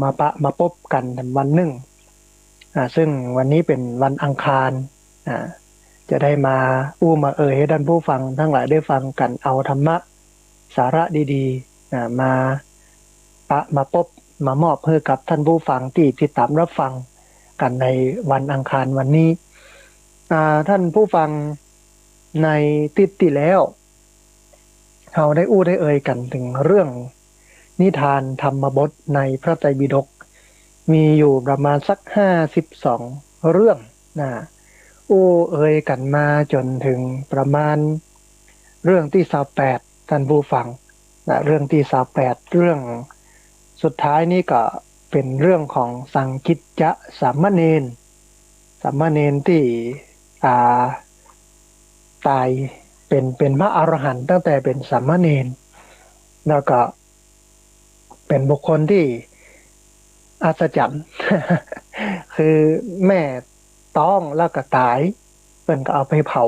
มาพบกันวันหนึ่งซึ่งวันนี้เป็นวันอังคารอ่าจะได้มามาให้ท่านผู้ฟังทั้งหลายได้ฟังกันเอาธรรมะสาระดีๆมาพบมามอบให้กับท่านผู้ฟังที่ติดตามรับฟังกันในวันอังคารวันนี้ท่านผู้ฟังในติดที่แล้วเราได้ได้กันถึงเรื่องนิทานธรรมบทในพระไตรปิฎกมีอยู่ประมาณสัก52เรื่องนะกันมาจนถึงประมาณเรื่องที่28ท่านผู้ฟังนะเรื่องที่28เรื่องสุดท้ายนี้ก็เป็นเรื่องของสังคิจจะสามเณรที่อ่าตายเป็นพระอรหันต์ตั้งแต่เป็นสามเณรแล้วก็เป็นบุคคลที่อัศจรรย์ คือแม่ต้องแล้วก็ตายเพิ่นก็เอาไปเผา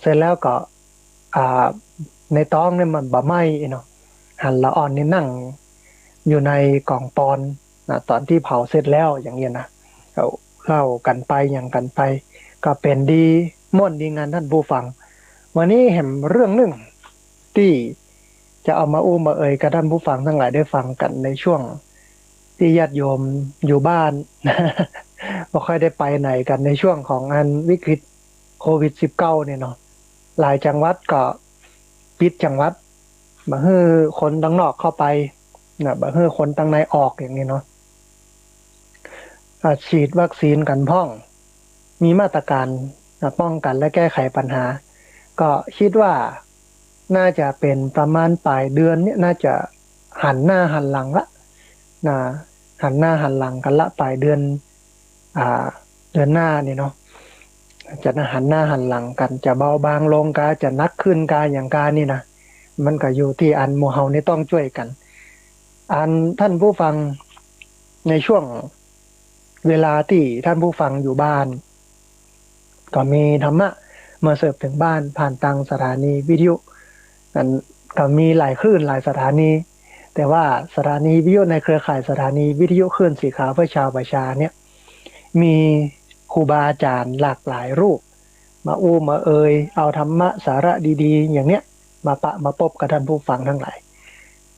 เสร็จแล้วก็อ่าในต้องเนี่ยมันบะไหม้เนาะหันละอ่อนนี่นั่งอยู่ในกล่องปอนนะตอนที่เผาเสร็จแล้วอย่างเงี้ยนะเราเล่ากันไปอย่างกันไปก็เป็นดีม่วนดีงานท่านผู้ฟังวันนี้เห็นเรื่องหนึ่งที่จะเอามามากับท่านผู้ฟังทั้งหลายได้ฟังกันในช่วงที่ญาติโยมอยู่บ้าน ไม่ค่อยได้ไปไหนกันในช่วงของอันวิกฤตโควิด19เนี่ยเนาะหลายจังหวัดก็ปิดจังหวัดบ่ให้คนต่างนอกเข้าไปนะบ่ให้คนต่างในออกอย่างนี้เนาะฉีดวัคซีนกันพ่องมีมาตรการป้องกันและแก้ไขปัญหาก็คิดว่าน่าจะเป็นประมาณปลายเดือนเนี่ยน่าจะหันหน้าหันหลังละนะหันหน้าหันหลังกันละปลายเดือนเดือนหน้านี่เนาะจะหันหน้าหันหลังกันจะเบาบางลงกาจะนักขึ้นกาอย่างกานี่นะมันก็อยู่ที่อันหมู่เฮานี่ต้องช่วยกันอันท่านผู้ฟังในช่วงเวลาที่ท่านผู้ฟังอยู่บ้านก็มีธรรมะมาเสิร์ฟถึงบ้านผ่านทางสถานีวิทยุนั้นก็มีหลายคลื่นหลายสถานีแต่ว่าสถานีวิทยุในเครือข่ายสถานีวิทยุคลื่นสีขาวเพื่อชาวประชาเนี่ยมีครูบาอาจารย์หลากหลายรูปมามาเอาธรรมะสาระดีๆอย่างเนี้ยมาพบกับท่านผู้ฟังทั้งหลาย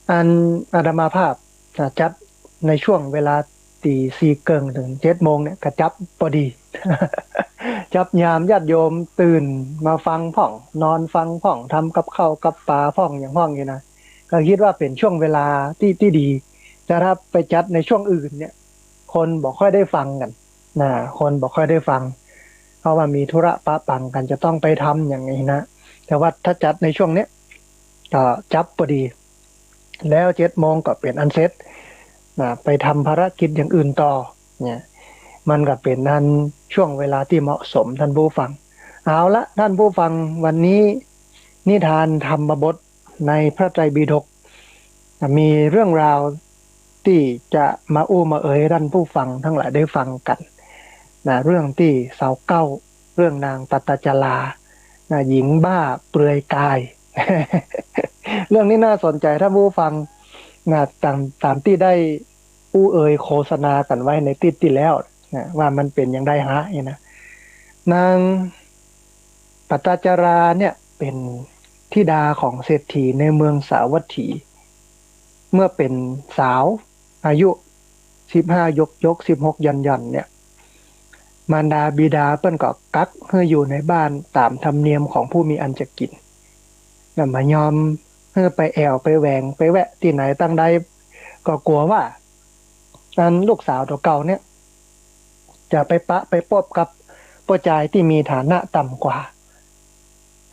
อันอาตมาภาพจะจัดในช่วงเวลาตีสี่เกิงถึง7 โมงเนี่ยกระจับพอดี จับยามญาติโยมตื่นมาฟังพ่องนอนฟังพ่องทำกับข้าวกับปลาพ่องอย่างพ่องอยู่นะก็คิดว่าเป็นช่วงเวลาที่ดีแต่ถ้าไปจัดในช่วงอื่นเนี่ยคนบอกค่อยได้ฟังกันนะคนบอกค่อยได้ฟังเพราะว่ามีธุระปะปังกันจะต้องไปทำอย่างนี้นะแต่ว่าถ้าจัดในช่วงเนี้ยก็จับพอดีแล้ว7 โมงก็เป็นอันเสร็จนะไปทำภารกิจอย่างอื่นต่อเนี่ยมันก็เป็นนั้นช่วงเวลาที่เหมาะสมท่านผู้ฟังเอาละท่านผู้ฟังวันนี้นิทานธรรมบทในพระไตรปิฎกมีเรื่องราวที่จะมามาท่านผู้ฟังทั้งหลายได้ฟังกันนะเรื่องที่สาวเก้าเรื่องนางปัตตจลานะหญิงบ้าเปลือยกาย เรื่องนี้น่าสนใจท่านผู้ฟังนะตามที่ได้โฆษณากันไว้ในติดที่แล้วนะว่ามันเป็นอย่างไรฮะนี่นะนางปัตตจราเนี่ยเป็นธิดาของเศรษฐีในเมืองสาวัตถีเมื่อเป็นสาวอายุ15ยก16ยันเนี่ยมารดาบิดาเปิ้นก็กักให้อยู่ในบ้านตามธรรมเนียมของผู้มีอันจะกินแล้วมายอมให้ไปแอวไปแหวงไปแวะที่ไหนตั้งใดก็กลัวว่านั้นลูกสาวตัวเก่าเนี่ยจะไปพบกับผู้ชายที่มีฐานะต่ำกว่า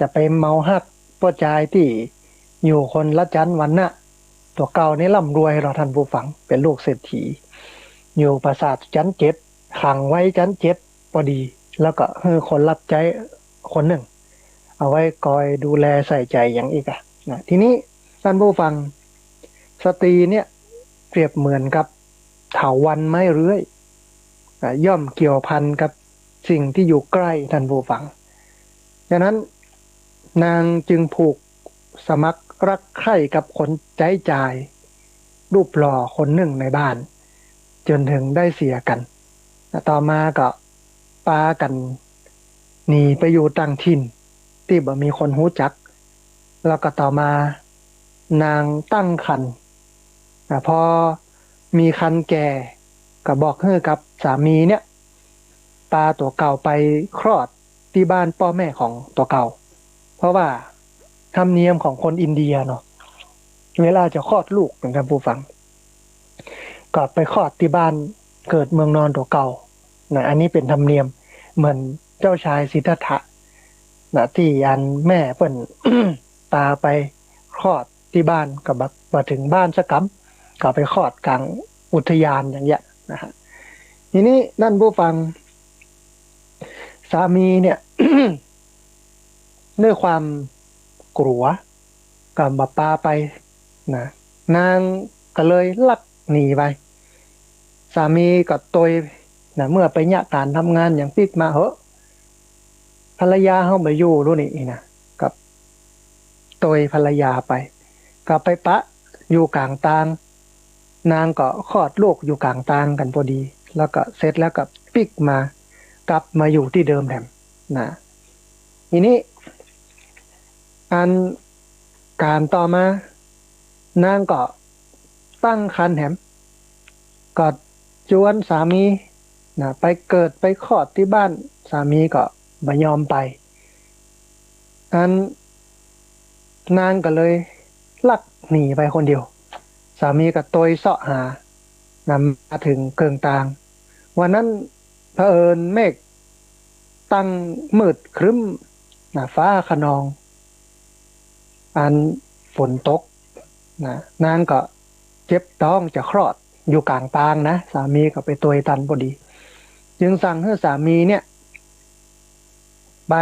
จะไปเมาฮักผู้ชายที่อยู่คนละชั้นวรรณะตัวเก่านี่ร่ำรวยเราท่านผู้ฟังเป็นลูกเศรษฐีอยู่ปราสาทชั้น7ขังไว้ชั้น7พอดีแล้วก็ให้คนรับใช้คนหนึ่งเอาไว้คอยดูแลใส่ใจอย่างอีกนะทีนี้ท่านผู้ฟังสตรีเนี่ยเปรียบเหมือนกับเถาวัลย์ไม้เรื้อยย่อมเกี่ยวพันกับสิ่งที่อยู่ใกล้ท่านผู้ฟังฉะนั้นนางจึงผูกสมัครรักใคร่กับคนใจจ่ายรูปหล่อคนหนึ่งในบ้าน จนถึงได้เสียกันต่อมาก็ปากันหนีไปอยู่ต่างถิ่นที่บ่มีคนรู้จักแล้วก็ต่อมานางตั้งครรภ์พอมีครรภ์แก่ก็บอกให้กับสามีเนี่ยปาตัวเก่าไปคลอดที่บ้านพ่อแม่ของตัวเก่าเพราะว่าธรรมเนียมของคนอินเดียเนาะเวลาจะคลอดลูกเหมือนกันผู้ฟังก็ไปคลอดที่บ้านเกิดเมืองนอนตัวเก่านะอันนี้เป็นธรรมเนียมเหมือนเจ้าชายสิทธัตถะนะที่อันแม่เปิ้น ตาไปคลอดที่บ้านกับมาถึงบ้านสักกำก็ไปคลอดกลางอุทยานอย่างเงี้ยนะฮะทีนี้นั่นผู้ฟังสามีเนี่ย ด้วยความกลัวกับบับปาไปนะนางก็เลยลักหนีไปสามีก็ตยนะเมื่อไปเนี่ยการทำงานอย่างปิกมาเหอะภรรยาเขาไปอยู่รู้นี่นะกับตยภรรยาไปก็ไปปะอยู่กลางตางนางก็คลอดลูกอยู่กลางตางกันพอดีแล้วก็เสร็จแล้วก็ปิกมากลับมาอยู่ที่เดิมแถมนะทีนี้อันการต่อมานางก็ตั้งครรภ์แถมก็จวนสามีนะไปเกิดไปคลอดที่บ้านสามีก็ไม่ยอมไปอันนางก็เลยลักหนีไปคนเดียวสามีก็ตยเสาะหานำมาถึงเกิงตางวันนั้นเผอิญเมฆตั้งมืดครึ้มนะฟ้าคะนองอันฝนตกนะนางก็เจ็บท้องจะคลอดอยู่กลางตางนะสามีก็ไปตวยตันพอดีจึงสั่งให้สามีเนี่ยไป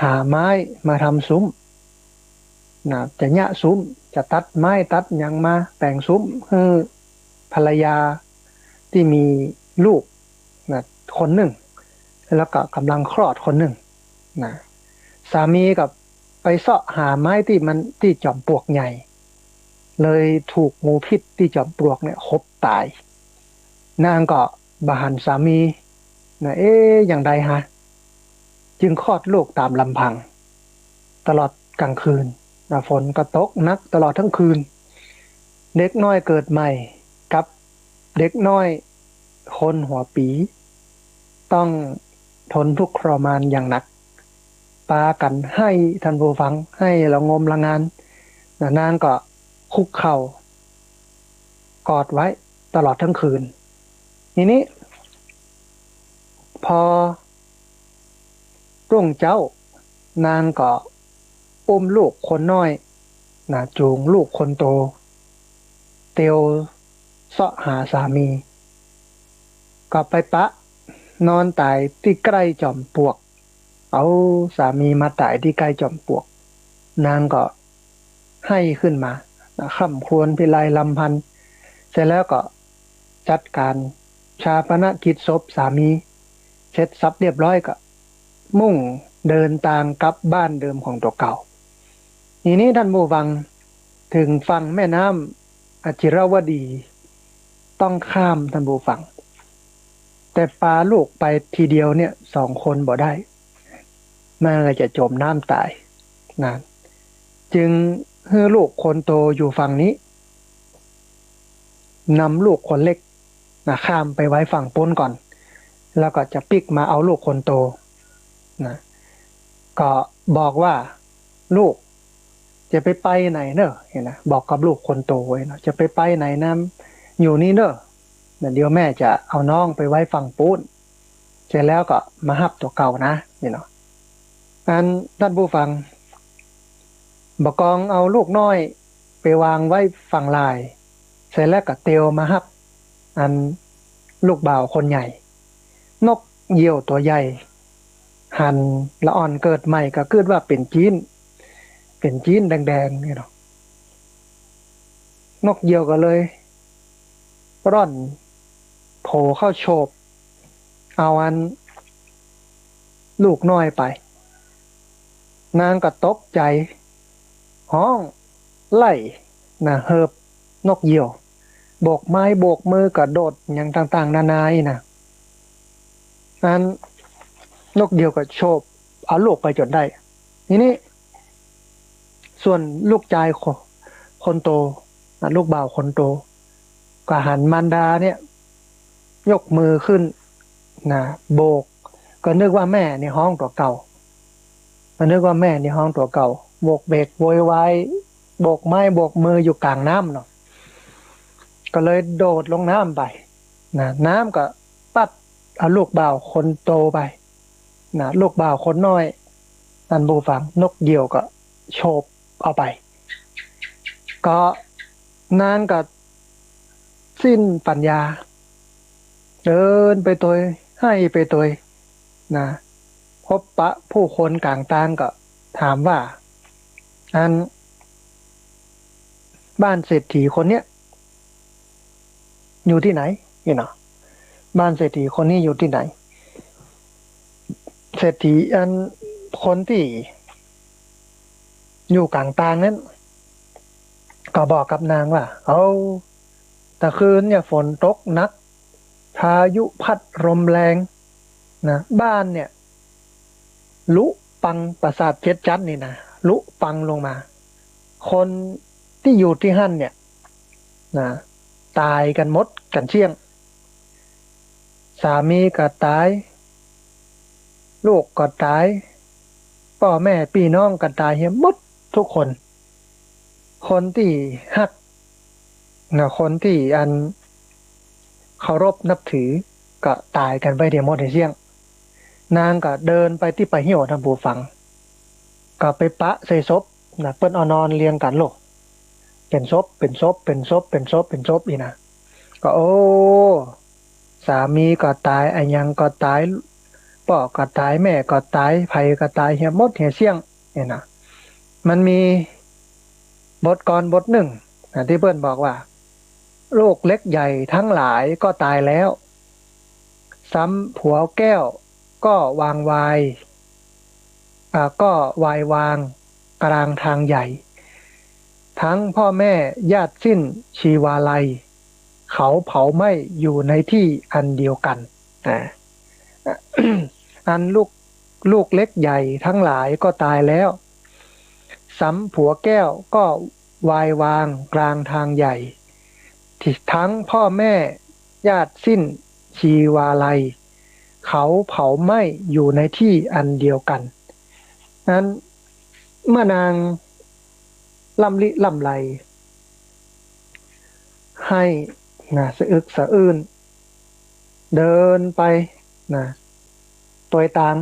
หาไม้มาทำซุ้มนะจะหยะซุ้มจะตัดไม้ตัดหยังมาแต่งซุ้มให้ภรรยาที่มีลูกนะคนหนึ่งแล้วก็กำลังคลอดคนหนึ่งนะสามีกับไปเสาะหาไม้ที่มันที่จอมปลวกใหญ่เลยถูกงูพิษที่จอมปลวกเนี่ยคบตายนางก็บาหันสามีนะอย่างใดฮะจึงคลอดลูกตามลำพังตลอดกลางคืนนะฝนก็ตกหนักตลอดทั้งคืนเด็กน้อยเกิดใหม่กับเด็กน้อยคนหัวปีต้องทนทุกข์ทรมานอย่างหนักปากันให้ท่านผู้ฟังให้ละงมละงานนางก็คุกเข่ากอดไว้ตลอดทั้งคืนทีนี้พอรุ่งเจ้านางก็อุ้มลูกคนน้อยนะจูงลูกคนโตเตียวเสาะหาสามีก็ไปปะนอนตายที่ใกล้จอมปลวกเอาสามีมาตายที่ใกล้จอมปลวกนางก็ให้ขึ้นมาค่ำควรพิไลลำพันธ์เสร็จแล้วก็จัดการชาปนกิจศพสามีเสร็จสับเรียบร้อยก็มุ่งเดินทางกลับบ้านเดิมของตัวเก่าทีนี้ท่านผู้ฟังถึงฝั่งแม่น้ำอจิรวดีต้องข้ามท่านผู้ฟังแต่ปาลูกไปทีเดียวเนี่ย2 คนบ่ได้มันก็จะจมน้ำตายนะจึงให้ลูกคนโตอยู่ฝั่งนี้นำลูกคนเล็กนะข้ามไปไว้ฝั่งป้นก่อนแล้วก็จะปิกมาเอาลูกคนโตนะก็บอกว่าลูกจะไปไหนเนอะเห็นนะบอกกับลูกคนโตไว้นะจะไปไหนนะอยู่นี่เนอะเดี๋ยวแม่จะเอาน้องไปไว้ฝั่งปูนเสร็จแล้วก็มาหับตัวเก่านะนี่เนาะอันท่านผู้ฟังบอกกองเอาลูกน้อยไปวางไว้ฝั่งลายเสร็จแล้วก็เตียวมาหับอันลูกบ่าวคนใหญ่นกเหยี่ยวตัวใหญ่หันละอ่อนเกิดใหม่ก็คิดว่าเป็นจีนแดงๆนี่เนาะนกเหยี่ยวก็เลยร่อนโผล่เข้าโฉบเอาอันลูกน้อยไปนางก็ตกใจห้องไล่นะเหิบนกเหยี่ยว โบกไม้โบกมือกระโดดอย่างต่างๆนานาอีนะนั้นนกเดียวก็โชบเอาลูกไปจนได้ทีนี้ส่วนลูกชายคนโตลูกบ่าวคนโตก็หันมารดาเนี่ยยกมือขึ้นนะโบกก็นึกว่าแม่ในห้องตัวเก่าก็นึกว่าแม่ในห้องตัวเก่าโบกเบกโวยวายโบกไม้โบกมืออยู่กลางน้ำเนาะก็เลยโดดลงน้ำไปนะน้ำก็ปัดเอาลูกบ่าวคนโตไปนะลูกบ่าวคนน้อยนั่นบูฟังนกเหยี่ยวก็โฉบเอาไปก็นานก็สิ้นปัญญาเดินไปตัวให้ไปตัวนะพบปะผู้คนกลางต่างก็ถามว่าอันบ้านเศรษฐีคนเนี้ยอยู่ที่ไหนนี่เนาะบ้านเศรษฐีคนนี้อยู่ที่ไหนเศรษฐีอันคนที่อยู่กลางต่างนั้นก็บอกกับนางว่าเอาแต่คืนเนี่ยฝนตกหนักพายุพัดลมแรงนะบ้านเนี่ยลุปังปราสาทเพชรจันทร์นี่นะลุปังลงมาคนที่อยู่ที่หั่นเนี่ยนะตายกันหมดกันเชี่ยงสามีก็ตายลูกก็ตายพ่อแม่พี่น้องก็ตายหมดทุกคนคนที่ฮักนะคนที่อันเคารพนับถือก็ตายกันไปเดียวหมดในเชี่ยงนางก็เดินไปที่ไปเหี่ยวทางบูฟังก็ไปปะใส่ศพนะเปิ้นเอานอนเรียงกันโลกเป็นศพเป็นศพเป็นศพเป็นศพเป็นศพอีนะก็โอ้สามีก็ตายอันยังก็ตายพ่อก็ตายแม่ก็ตายไผก็ตายเหี่ยหมดเหี่ยเชี่ยงเนี่ยนะมันมีบทกรบทหนึ่งนะที่เปิ้นบอกว่าโรคเล็กใหญ่ทั้งหลายก็ตายแล้วซ้ำผัวแก้วก็วางวายก็วายวางกลางทางใหญ่ทั้งพ่อแม่ญาติสิ้นชีวาลัยเขาเผาไหม้อยู่ในที่อันเดียวกันอ่า อันลูกเล็กใหญ่ทั้งหลายก็ตายแล้วซ้ำผัวแก้วก็วายวางกลางทางใหญ่ที่ทั้งพ่อแม่ญาติสิ้นชีวาลัยเขาเผาไหม้อยู่ในที่อันเดียวกันนั้นเมื่อนางล่ำลิล่ำไรให้นะสะอึกสะอื้นเดินไปนะตัวตาม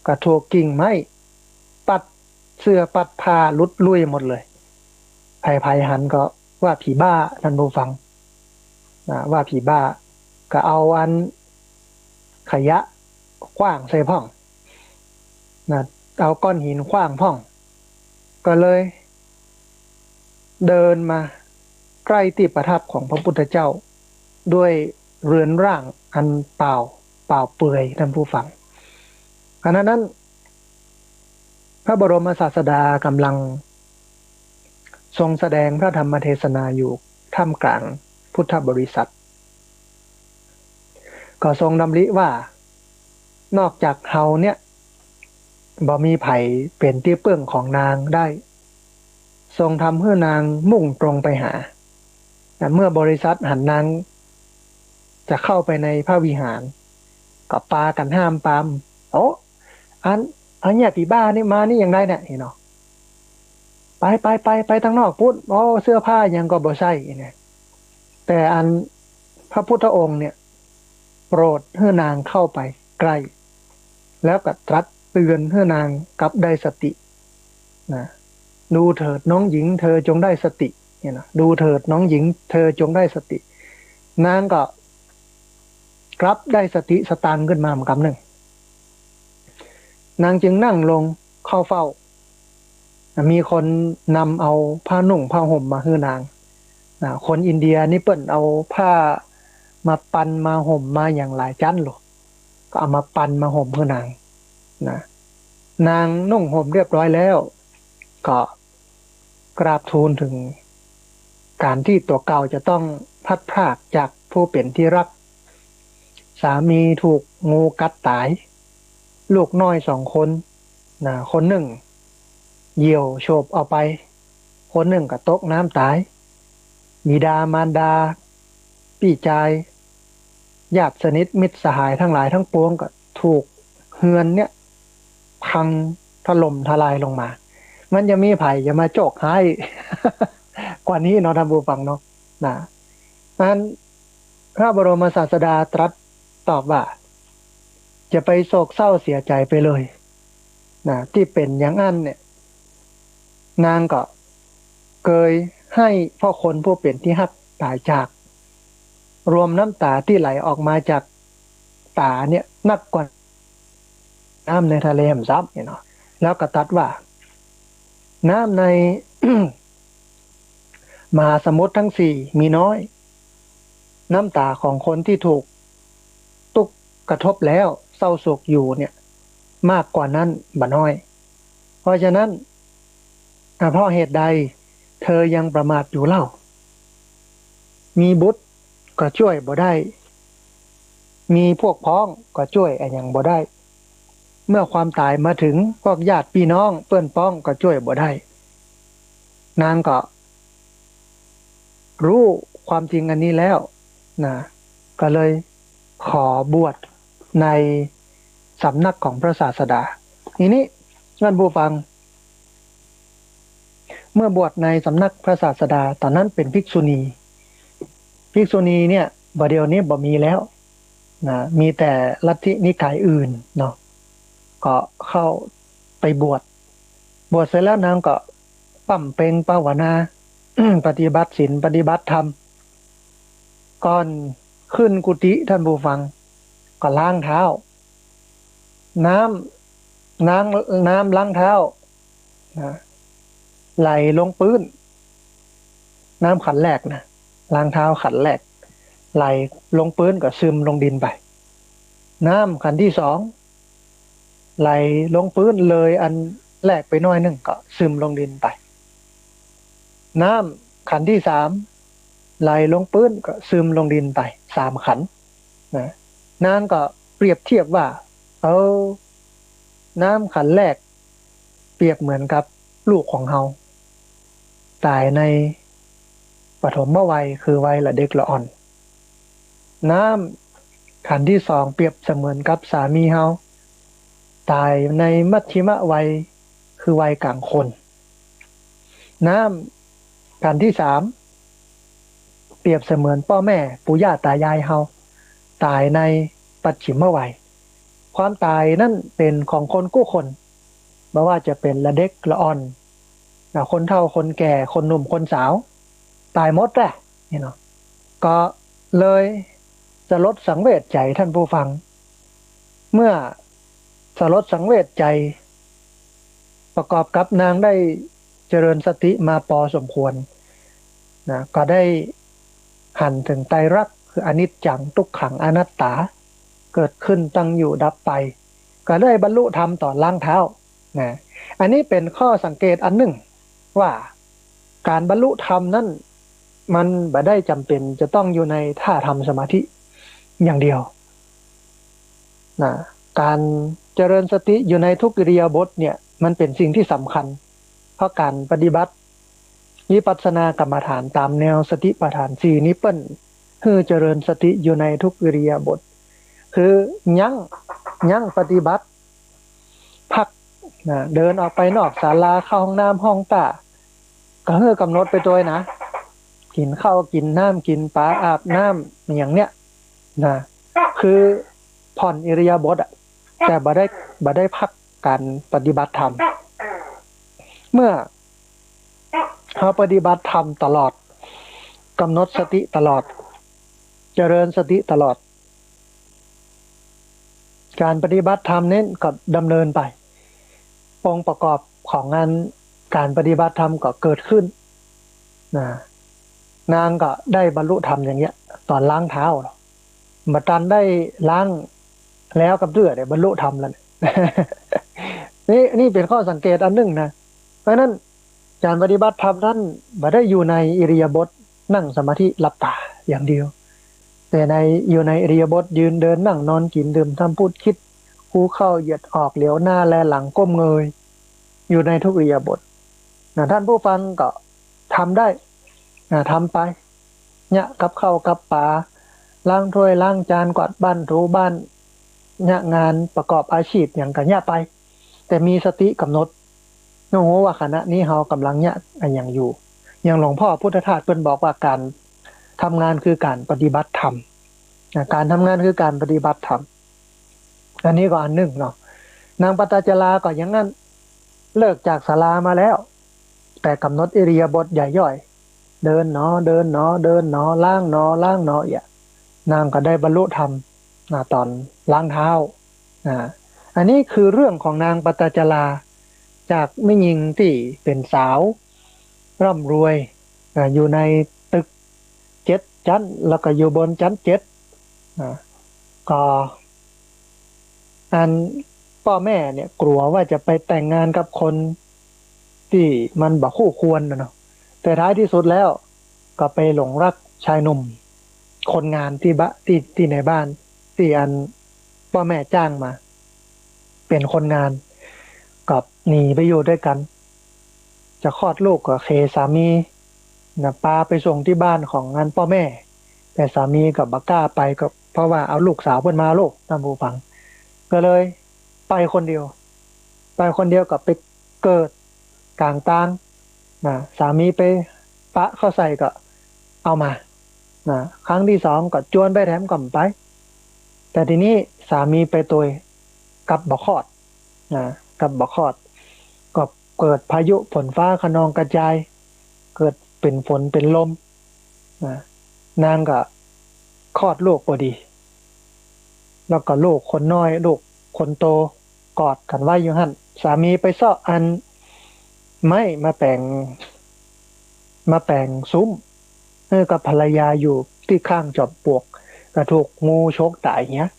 กระถูกกิ่งไม้ปัดเสื้อปัดผ้าลุดลุ่ยหมดเลยภัยหันก็ว่าผีบ้าท่านผู้ฟังนะว่าผีบ้าก็เอาอันขยะขว้างใส่พ่องนะเอาก้อนหินขว้างพ่องก็เลยเดินมาใกล้ที่ประทับของพระพุทธเจ้าด้วยเรือนร่างอันเปล่าเปลือยท่านผู้ฟังขณะนั้นพระบรมศาสดากำลังทรงแสดงพระธรรมเทศนาอยู่ท่ามกลางพุทธบริษัทก็ทรงดำริว่านอกจากเฮาเนี่ยบ่มีไผเป็นที่เปื้องของนางได้ทรงทำให้นางมุ่งตรงไปหาแต่เมื่อบริษัทหันนางจะเข้าไปในพระวิหารก็ปากันห้ามปามโอ้อันเนี่ยปีบ้านี่มานี่อย่างไรเนี่ยเนาะไปทางนอกพุทธโอ้เสื้อผ้ายังก็บ่ใช่เนี่ยแต่อันพระพุทธองค์เนี่ยโปรดให้นางเข้าไปใกล้แล้วก็ตรัสเตือนให้นางกลับได้สตินะดูเถิดน้องหญิงเธอจงได้สติเนี่ยนะดูเถิดน้องหญิงเธอจงได้สตินางก็กลับได้สติสตางค์ขึ้นมาเหมือนกันหนึ่งนางจึงนั่งลงเข้าเฝ้ามีคนนำเอาผ้านุ่งผ้าห่มมาให้นางคนอินเดียนี่เปิ้นเอาผ้ามาปันมาห่มมาอย่างหลายชั้นหรอกก็เอามาปันมาห่มให้นางนะนางนุ่งห่มเรียบร้อยแล้วก็กราบทูลถึงการที่ตัวเก่าจะต้อง พัดพรากจากผู้เป็นที่รักสามีถูกงูกัดตายลูกน้อย2 คนคนหนึ่งเหยี่ยวโฉบเอาไปคนหนึ่งก็ตกน้ำตายบิดามารดาพี่ชายญาติสนิทมิตรสหายทั้งหลายทั้งปวงก็ถูกเฮือนเนี่ยพังถล่มทลายลงมามันจะมีไผจะมาโจกให้ กว่านี้เนาะท่านผู้ฟังเนาะนะนั้นพระบรมศาสดาตรัสตอบว่าจะไปโศกเศร้าเสียใจไปเลยที่เป็นอย่างนั้นเนี่ยนางก็เคยให้พ่อคนผู้เป็นที่ฮักตายจากรวมน้ำตาที่ไหลออกมาจากตาเนี่ยนักกว่าน้ำในทะเลแหมซับเนี่ยเนาะแล้วก็ตัดว่าน้ำใน มหาสมุทรทั้ง4มีน้อยน้ำตาของคนที่ถูกตุกกระทบแล้วเศร้าโศกอยู่เนี่ยมากกว่านั้นบ่น้อยเพราะฉะนั้นเพราะเหตุใดเธอยังประมาทอยู่เล่ามีบุตรก็ช่วยบ่ได้มีพวกพ้องก็ช่วยอย่างบ่ได้เมื่อความตายมาถึงพวกญาติพี่น้องเพื่อนพ้องก็ช่วยบ่ได้นางก็รู้ความจริงอันนี้แล้วก็เลยขอบวชในสำนักของพระศาสดาทีนี้ท่านผู้ฟังเมื่อบวชในสำนักพระศาสดาตอนนั้นเป็นภิกษุณีเนี่ยบัดเดี๋ยวนี้บ่มีแล้วมีแต่ลัทธินิกายอื่นเนาะก็เข้าไปบวชเสร็จแล้วนางก็ปั่มเพ็งภาวนา ปฏิบัติศีลปฏิบัติธรรมก่อนขึ้นกุฏิท่านผู้ฟังก็ล้างเท้าน้ำล้างเท้าไหลลงพื้นน้ำขันแรกล้างเท้าขันแรกไหลลงพื้นก็ซึมลงดินไปน้ำขันที่2ไหลลงพื้นเลยอันแรกไปหน่อยนึงก็ซึมลงดินไปน้ำขันที่3ไหลลงพื้นก็ซึมลงดินไป3 ขันนางก็เปรียบเทียบว่าน้ำขันแรกเปรียบเหมือนกับลูกของเฮาตายในปฐมวัยคือวัยละเด็กละอ่อนน้ำขันที่2เปรียบเสมือนกับสามีเฮาตายในมัชชิมวัยคือวัยกลางคนน้ำขันที่3เปรียบเสมือนพ่อแม่ปู่ย่าตายายเฮาตายในปัจฉิมวัยความตายนั่นเป็นของคนกู้คนไม่ว่าจะเป็นละเด็กละอ่อนคนเฒ่าคนแก่คนหนุ่มคนสาวตายหมดแหละนี่เนาะก็เลยจะลดสังเวชใจท่านผู้ฟังเมื่อสลดสังเวชใจประกอบกับนางได้เจริญสติมาพอสมควรก็ได้หันถึงไตรลักษณ์คืออนิจจังทุกขังอนัตตาเกิดขึ้นตั้งอยู่ดับไปก็ได้บรรลุธรรมต่อล่างเท้าอันนี้เป็นข้อสังเกตอันหนึ่งว่าการบรรลุธรรมนั้นมันบ่ได้จำเป็นจะต้องอยู่ในท่าทำสมาธิอย่างเดียวการเจริญสติอยู่ในทุกอิริยาบถเนี่ยมันเป็นสิ่งที่สำคัญเพราะการปฏิบัติวิปัสสนากรรมฐานตามแนวสติปัฏฐาน4นี้เปิ้นคือเจริญสติอยู่ในทุกอิริยาบถคือยั้งปฏิบัติพักเดินออกไปนอกศาลาเข้าห้องน้ำห้องตาก็คือกำหนดไปตัวนะกินข้าวกินน้ำกินปลาอาบน้ำอย่างเนี้ยคือผ่อนอิริยาบถแต่บ่ได้พักการปฏิบัติธรรมเมื่อเราปฏิบัติธรรมตลอดกำหนดสติตลอดเจริญสติตลอดการปฏิบัติธรรมนั้นก็ดำเนินไปองค์ประกอบของงานการปฏิบัติธรรมก็เกิดขึ้นนางก็ได้บรรลุธรรมอย่างเงี้ยตอนล้างเท้ามาตันได้ล้างแล้วกับเรื่อได้บรรลุธรรมแล้ว นี่เป็นข้อสังเกตอันหนึ่งนะเพราะนั้นการปฏิบัติธรรมนั้นบ่ได้อยู่ในอิริยาบถนั่งสมาธิหลับตา อย่างเดียวแต่อยู่ในอิริยาบถยืนเดินนั่งนอนกินดื่มทำพูดคิดคู่เข้าเหยียดออกเหลียวหน้าแลหลังก้มเงยอยู่ในทุกอิริยาบถท่านผู้ฟังก็ทำได้ทำไปเนี่ยกับข้าวกับปลาล้างถ้วยล้างจานกวาดบ้านถูบ้านเนี่ยงานประกอบอาชีพอย่างกันเนี่ยไปแต่มีสติกำหนดโน้ว่าขณะนี้เรากำลังเนี่ยอย่างอยู่อย่างหลวงพ่อพุทธทาสเพิ่นบอกว่าการทำงานคือการปฏิบัติธรรมการทำงานคือการปฏิบัติธรรมอันนี้ก็อันหนึ่งเนาะนางปตจราก็อย่างนั้นเลิกจากศาลามาแล้วแต่กำหนดอิริยาบถใหญ่ย่อยเดินเนาะเดินเนาะเดินเนาะล้างเนาะล้างเนาะนางก็ได้บรรลุธรรมตอนล้างเท้าอันนี้คือเรื่องของนางปตจราจากแม่หญิงที่เป็นสาวร่ำรวยอยู่ในตึก7 ชั้นแล้วก็อยู่บนชั้น7ก็อันพ่อแม่เนี่ยกลัวว่าจะไปแต่งงานกับคนที่มันบ่คู่ควรเนาะแต่ท้ายที่สุดแล้วก็ไปหลงรักชายหนุ่มคนงานที่ในบ้านที่อันพ่อแม่จ้างมาเป็นคนงานกับหนีไปอยู่ด้วยกันจะคลอดลูกกับเคสามีพาไปส่งที่บ้านของงานพ่อแม่แต่สามีกับบักก้าไปก็เพราะว่าเอาลูกสาวเพิ่นมาลูกตามผู้ฟังก็เลยไปคนเดียวกับไปเกิดกลางตางสามีไปปะเข้าใส่ก็เอามาครั้งที่2ก็จวนไปแถมก่อมไปแต่ทีนี้สามีไปตัวกับบ่คลอดกับบ่คลอดก็เกิดพายุฝนฟ้าคะนองกระจายเกิดเป็นฝนเป็นลมนางก็คลอดลูกพอดีแล้วก็ลูกคนน้อยลูกคนโตกอดกันไว้อยู่หั่นสามีไปเซาะอันไม้มาแปลงซุ้มกับภรรยาอยู่ที่ข้างจอมปลวกก็ถูกงูชกตายเงี้ย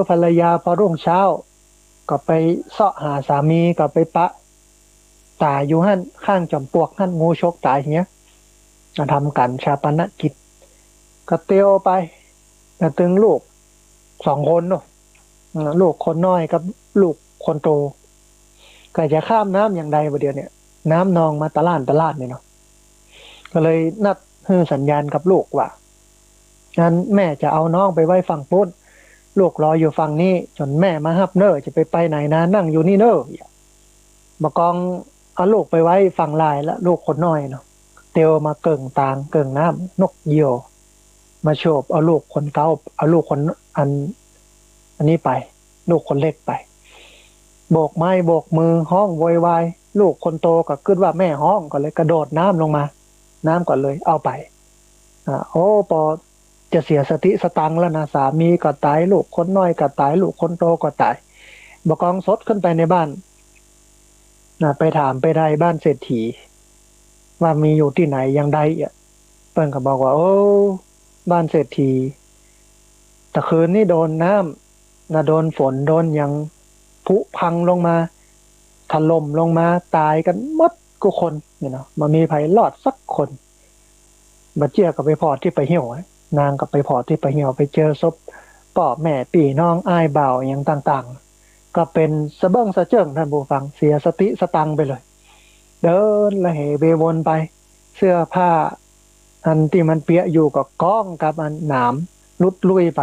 ภรรยาพอรุ่งเช้าก็ไปเสาะหาสามีก็ไปปะตายอยู่หั่นข้างจอมปลวกหั่นงูชกตายเงี้ยทำการชาปนกิจก็เตียวไปตึงลูก2 คนเนาะลูกคนน้อยกับลูกคนโตก็จะข้ามน้ำอย่างใดประเดี๋ยวเนี่ยน้ำนองมาตะลาดเนี่ยเนาะก็เลยนัดสัญญาณกับลูกว่างั้นแม่จะเอาน้องไปไว้ฝั่งปุ้นลูกรออยู่ฝั่งนี้จนแม่มาฮับเนอจะไปไหนนะนั่งอยู่นี่เนอมากองเอาลูกไปไว้ฝั่งลายแล้วลูกคนน้อยเนาะเตียวมาเกิ่งตางเกิ่งน้ำนกเหยี่ยวมาโฉบเอาลูกคนเก้าเอาลูกคนอันนี้ไปลูกคนเล็กไปโบกไม้โบกมือห้องโวยวายลูกคนโตก็คิดว่าแม่ห้องก็เลยกระโดดน้ำลงมาน้ำก่อนเลยเอาไปพอจะเสียสติสตังแล้วนะสามีก็ตายลูกคนน้อยก็ตายลูกคนโตก็ตายบกองสดขึ้นไปในบ้านไปถามไปได้บ้านเศรษฐีว่ามีอยู่ที่ไหนยังใดเปิ้นก็บอกว่าบ้านเศรษฐีแต่คืนนี้โดนน้ำโดนฝนโดนยังผุพังลงมาถล่มลงมาตายกันหมดทุกคนเนี่ยเนาะมันมีไผรอดสักคนบัดเจียก็ไปพอที่ไปเหี่ยวนางก็ไปพอที่ไปเหี่ยวไปเจอศพพ่อแม่พี่น้องอ้ายบ่าวอย่างต่างๆก็เป็นสะเบิ้งสะเจิ้งท่านผู้ฟังเสียสติสตังไปเลยเดินละเหเบวนไปเสื้อผ้าอันที่มันเปียอยู่กับก้องกับอันหนามลุดลุยไป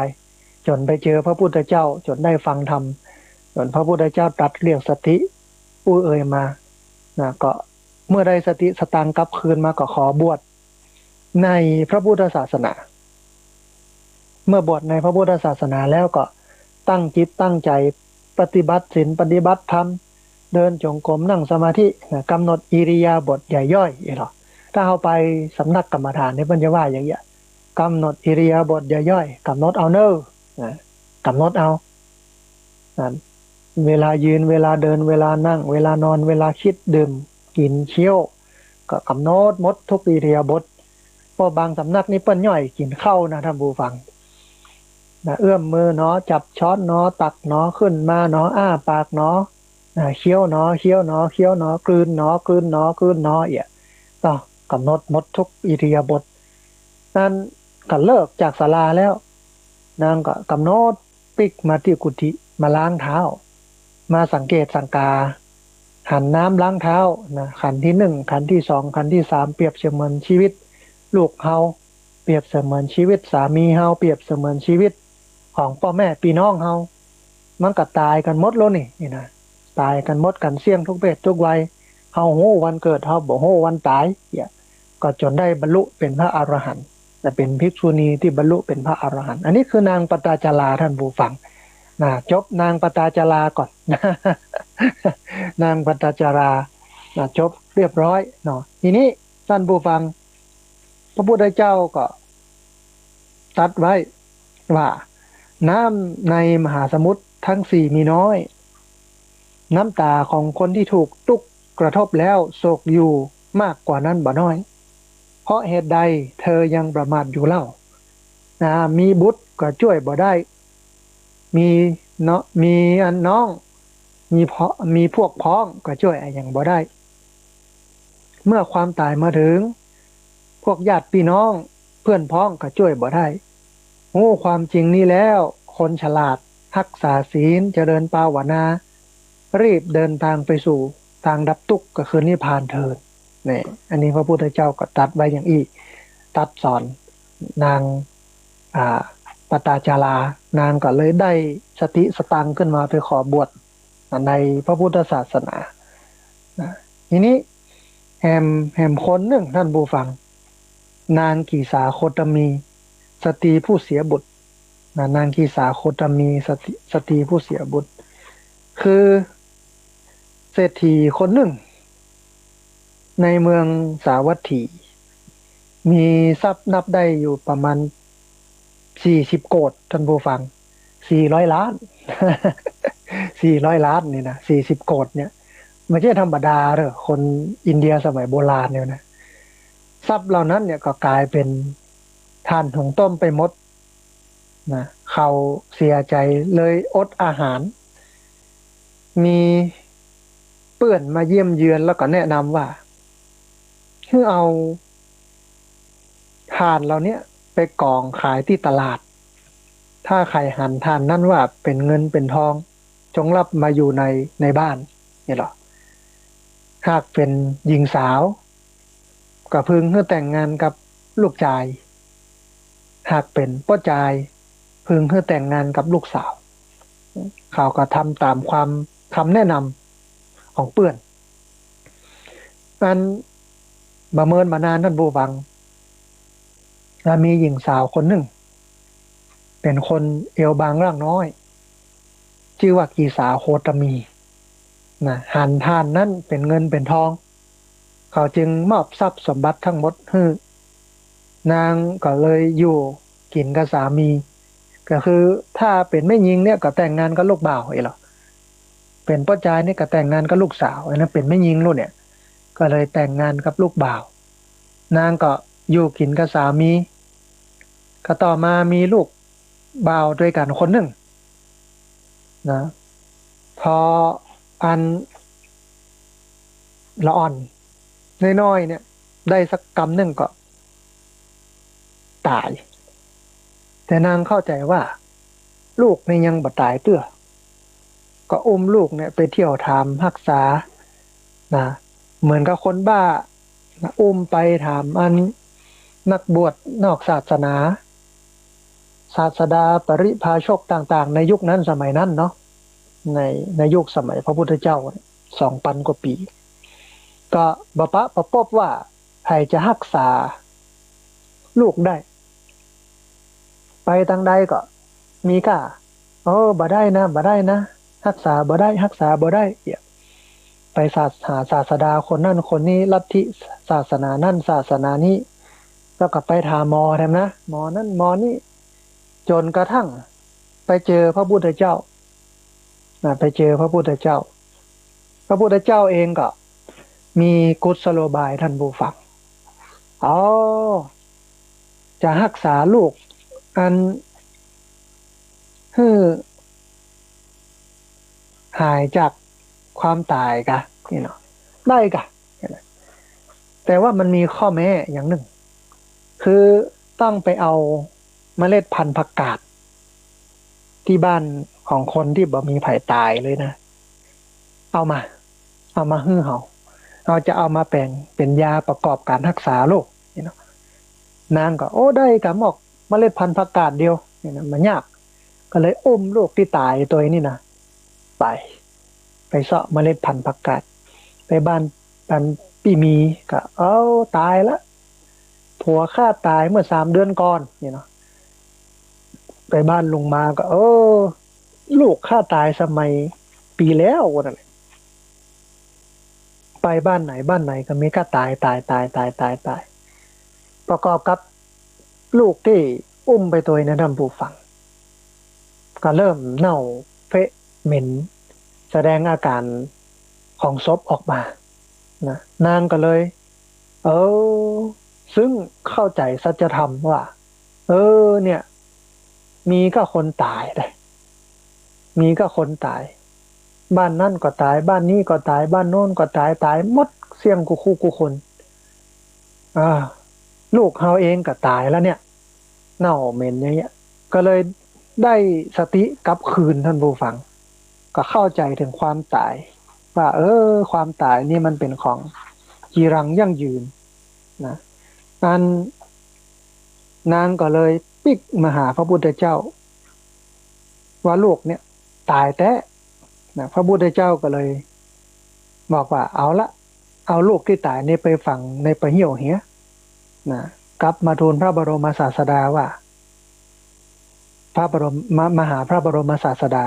จนไปเจอพระพุทธเจ้าจนได้ฟังธรรมจนพระพุทธเจ้าตรัสเรียกสติเอ่ยมาก็เมื่อได้สติสตังกลับคืนมาก็ขอบวชในพระพุทธศาสนาเมื่อบวชในพระพุทธศาสนาแล้วก็ตั้งจิตตั้งใจปฏิบัติศีลปฏิบัติธรรมเดินจงกรมนั่งสมาธิกำหนดอิริยาบถใหญ่ย่อยหรอถ้าเอาไปสำนักกรรมฐานในปัญญาว่าอย่างเงี้ยกำหนดอิริยาบถใหญ่ย่อยกำหนดเอาเนอกำหนดเอาเวลายืนเวลาเดินเวลานั่งเวลานอนเวลาคิดดื่มกินเคี้ยวก็กำหนดหมดทุกอิริยาบถเพราะบางสำนักนี่เปิ้นย่อยกินข้าวนะท่านผู้ฟังเอื้อมมือเนาะจับช้อนเนาะตักเนาะขึ้นมาเนาะอ้าปากเนาะเคี้ยวเนาะเคี้ยวเนาะเคี้ยวเนาะกลืนเนาะกลืนเนาะกลืนเนาะต้องกำหนดหมดทุกอิริยาบถ นั้นก็เลิกจากศาลาแล้วนางก็กำหนดปิกมาที่กุฏิมาล้างเท้ามาสังเกตสังกาหันน้ำล้างเท้านะขันที่หนึ่งขันที่สองขันที่สามเปรียบเสมือนชีวิตลูกเฮาเปรียบเสมือนชีวิตสามีเฮาเปรียบเสมือนชีวิตของพ่อแม่พี่น้องเฮามันก็ตายกันหมดแล้วนี่นะตายกันหมดกันเสี่ยงทุกเพศทุกวัยเฮาโหวันเกิดเฮาบ่โหวันตายเนี่ยก็จนได้บรรลุเป็นพระอรหันต์แต่เป็นภิกษุณีที่บรรลุเป็นพระอรหันต์อันนี้คือนางปตาจาราท่านผู้ฟังนะจบนางปตาจาราก่อน นางปตาจารานะจบเรียบร้อยเนาะทีนี้ท่านผู้ฟังพระพุทธเจ้าก็ตรัสไว้ว่าน้ำในมหาสมุทรทั้งสี่มีน้อยน้ำตาของคนที่ถูกตุกกระทบแล้วโศกอยู่มากกว่านั้นบ่น้อยเพราะเหตุใดเธอยังประมาทอยู่เล่านะมีบุตรก็ช่วยบ่ได้มีเนาะมีอันน้องมีพวกพ้องก็ช่วยอย่างบ่ได้เมื่อความตายมาถึงพวกญาติพี่น้องเพื่อนพ้องก็ช่วยบ่ได้โอ้ความจริงนี้แล้วคนฉลาดรักษาศีลเจริญภาวนารีบเดินทางไปสู่ทางดับทุกข์ก็คือนิพพานเถิดนี่อันนี้พระพุทธเจ้าก็ตรัสไว้อย่างอีตัดสอนนางปตาจารานางก็เลยได้สติสตังขึ้นมาไปขอบวชในพระพุทธศาสนาทีนี้แหมคนหนึ่งท่านผู้ฟังนางกีสาโคตมีสตรีผู้เสียบุตรนางกีสาโคตมีสตรีผู้เสียบุตรคือเศรษฐีคนหนึ่งในเมืองสาวัตถีมีทรัพย์นับได้อยู่ประมาณ40 โกฏท่านผู้ฟัง400 ล้าน400 ล้านนี่นะ40 โกฏเนี่ยไม่ใช่ธรรมดาเด้อคนอินเดียสมัยโบราณเนี่ยนะทรัพย์เหล่านั้นเนี่ยก็กลายเป็นทานถุงต้มไปหมดนะเขาเสียใจเลยอดอาหาร มีเพื่อนมาเยี่ยมเยือนแล้วก็แนะนำว่าให้เอาทานเหล่านี้ไปกองขายที่ตลาดถ้าใครหันทานนั่นว่าเป็นเงินเป็นทองจงรับมาอยู่ในบ้านนี่หรอหากเป็นหญิงสาวก็พึงให้แต่งงานกับลูกชายหากเป็นพ่อชายพึงให้แต่งงานกับลูกสาวเขาก็ทำตามความคำแนะนำของเปื่อนมันประเมินมานานท่านผู้ฟังมีหญิงสาวคนหนึ่งเป็นคนเอวบางร่างน้อยชื่อว่ากีสาโคตมีนะหันทานนั้นเป็นเงินเป็นทองเขาจึงมอบทรัพย์สมบัติทั้งหมดให้นางก็เลยอยู่กินกับสามีก็คือถ้าเป็นแม่หญิงเนี่ยก็แต่งงานกับลูกบ่าวไอ้หรอเป็นพ่อชายเนี่ยก็แต่งงานกับลูกสาวอันนั้นเป็นแม่หญิงลูกเนี่ยก็เลยแต่งงานกับลูกบ่าวนางก็อยู่กินกับสามีก็ต่อมามีลูกบ่าวด้วยกันคนหนึ่งนะพออันละอ่อนน้อยๆเนี่ยได้สักกำหนึ่งก็ตายแต่นางเข้าใจว่าลูกเนี่ยยังบ่ตายเตื้อก็อุ้มลูกเนี่ยไปเที่ยวถามรักษานะเหมือนกับคนบ้านะอุ้มไปถามอันนักบวชนอกศาสนาศาสดาปริพาชกต่างๆในยุคนั้นสมัยนั้นเนาะในยุคสมัยพระพุทธเจ้า2,000 กว่าปีก็บปะประปบว่าใครจะรักษาลูกได้ไปทางใดก็มีก้าบ่ได้นะบ่ได้นะรักษาบ่ได้รักษาบ่ได้ไปหาศาสดาคนนั่นคนนี้ลัทธิศาสนานั่นศาสนานี้แล้วก็ไปถามหมอแทนนะหมอนั่นหมอนี่จนกระทั่งไปเจอพระพุทธเจ้าไปเจอพระพุทธเจ้าพระพุทธเจ้าเองก็มีกุศโลบายท่านผู้ฟังจะรักษาลูกอันคือหายจากความตายกะนี่เนาะได้กะแต่ว่ามันมีข้อแม้อย่างหนึ่งคือ ต้องไปเอาเมล็ดพันธุ์ผักกาดที่บ้านของคนที่บ่มีไผตายเลยนะเอามาเอามาฮื้อเราจะเอามาแปลงเป็นยาประกอบการรักษาโรคนี่เนาะนางก็โอ้ได้กับหมอกเมล็ดพันธุ์ผักกาดเดียวนี่นะมันยากก็เลยอุ้มลูกที่ตายตัวนี้นะไปเสาะเมล็ดพันธุ์ผักกาดไปบ้านพี่มีก็เอาตายละผัวฆ่าตายเมื่อ3 เดือนก่อนนี่เนาะไปบ้านลุงมาก็ลูกฆ่าตายสมัยปีแล้วนั่นแหละไปบ้านไหนก็มีฆ่าตายประกอบกับลูกที่อุ้มไปตัวนั้นทำผู้ฟังก็เริ่มเน่าเฟะเหม็นแสดงอาการของศพออกมานะนางก็เลยเออซึ่งเข้าใจสัจธรรมว่าเนี่ยมีก็คนตายเลยมีก็คนตายบ้านนั่นก็ตายบ้านนี้ก็ตายบ้านโน้นก็ตายหมดเสี่ยงกูคู่กูคนอ่าลูกเขาเองก็ตายแล้วเนี่ยเน่าเหม็นอย่างเงี้ยก็เลยได้สติกลับคืนท่านผู้ฟังก็เข้าใจถึงความตายว่าความตายนี่มันเป็นของจีรังยั่งยืนนะนางก็เลยปิกมาหาพระพุทธเจ้าว่าลูกเนี่ยตายแท้นะพระพุทธเจ้าก็เลยบอกว่าเอาลูกที่ตายนี่ไปฝังในปะเหี่ยวเหี้ยนะกลับมาทูลพระบรมศาสดาว่าพระบรมมหาพระบรมศาสดา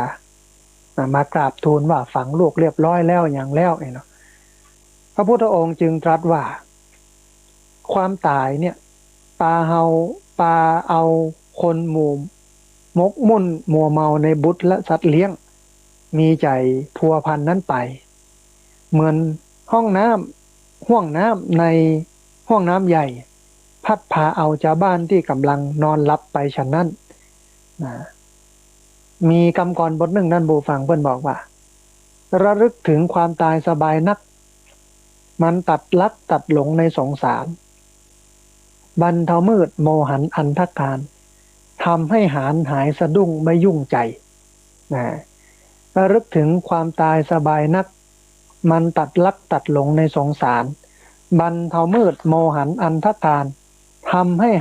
มากราบทูลว่าฝังลูกเรียบร้อยแล้วอย่างแล้วเนาะพระพุทธองค์จึงตรัสว่าความตายเนี่ยปลาเอาคนหมู่มกมุ่นมัวเมาในบุตรและสัตว์เลี้ยงมีใจพัวพันนั้นไปเหมือนห้องน้ำในห้องน้ำใหญ่พัดพาเอาชาวบ้านที่กำลังนอนหลับไปฉะนั้นนะมีคำกรบทหนึ่งนั่นบูฟังเพื่อนบอกว่าระลึกถึงความตายสบายนักมันตัดลักตัดหลงในสงสารบรรเทามืดโมหันอันธการทำให้หายสะดุ้งไม่ยุ่งใจนะระลึกถึงความตายสบายนักมันตัดลักตัดหลงในสงสารบรรเทามืดโมหันอันธการทำให้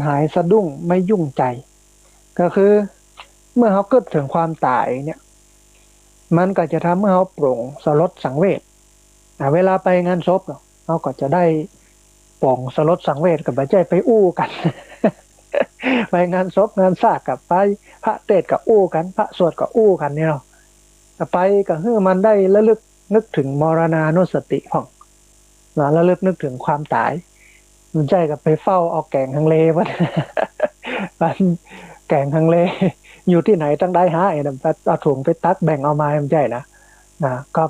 หายสะดุ้งไม่ยุ่งใจก็คือเมื่อเขาเกิดถึงความตายเนี่ยมันก็จะทำให้เขาโปร่งสลดสังเวชเวลาไปงานศพเขาก็จะได้โปร่งสลดสังเวชกับไปใจไปอู้กัน ไปงานศพงานซากกับไปพระเทศกับอู้กันพระสวดกับอู้กันเนี่ยเนาะไปก็คือมันได้ระลึกนึกถึงมรณานุสติของระลึกนึกถึงความตายมันใจกับไปเฝ้าเอาแกงฮังเลวะ มันแกงฮังเลอยู่ที่ไหนตั้งได้หาเอาถุงไปตักแบ่งเอามาไม่ใช่นะก็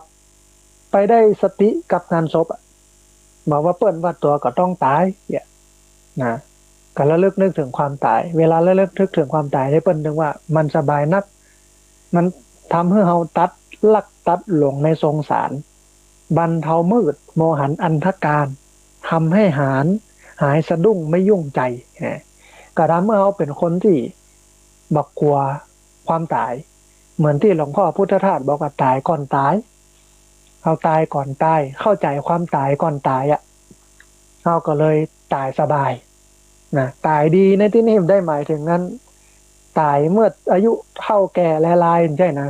ไปได้สติกับงานศพบอกว่าเปิ้นว่าตัวก็ต้องตายเนี่ยนะก็ระลึกนึกถึงความตายเวลาระลึกนึกถึงความตายได้เปิ้นถึงว่ามันสบายนักมันทำให้เราตัดหลงในสงสารบรรเทามืดโมหันอันธการทำให้หายสะดุ้งไม่ยุ่งใจก็ทำให้เราเป็นคนที่บักกลัวความตายเหมือนที่หลวงพ่อพุทธทาสบอกว่าตายก่อนตายเอาตายก่อนตายเข้าใจความตายก่อนตายเราก็เลยตายสบายนะตายดีในที่นี้ได้หมายถึงนั้นตายเมื่ออายุเท่าแก่และลายใช่นะ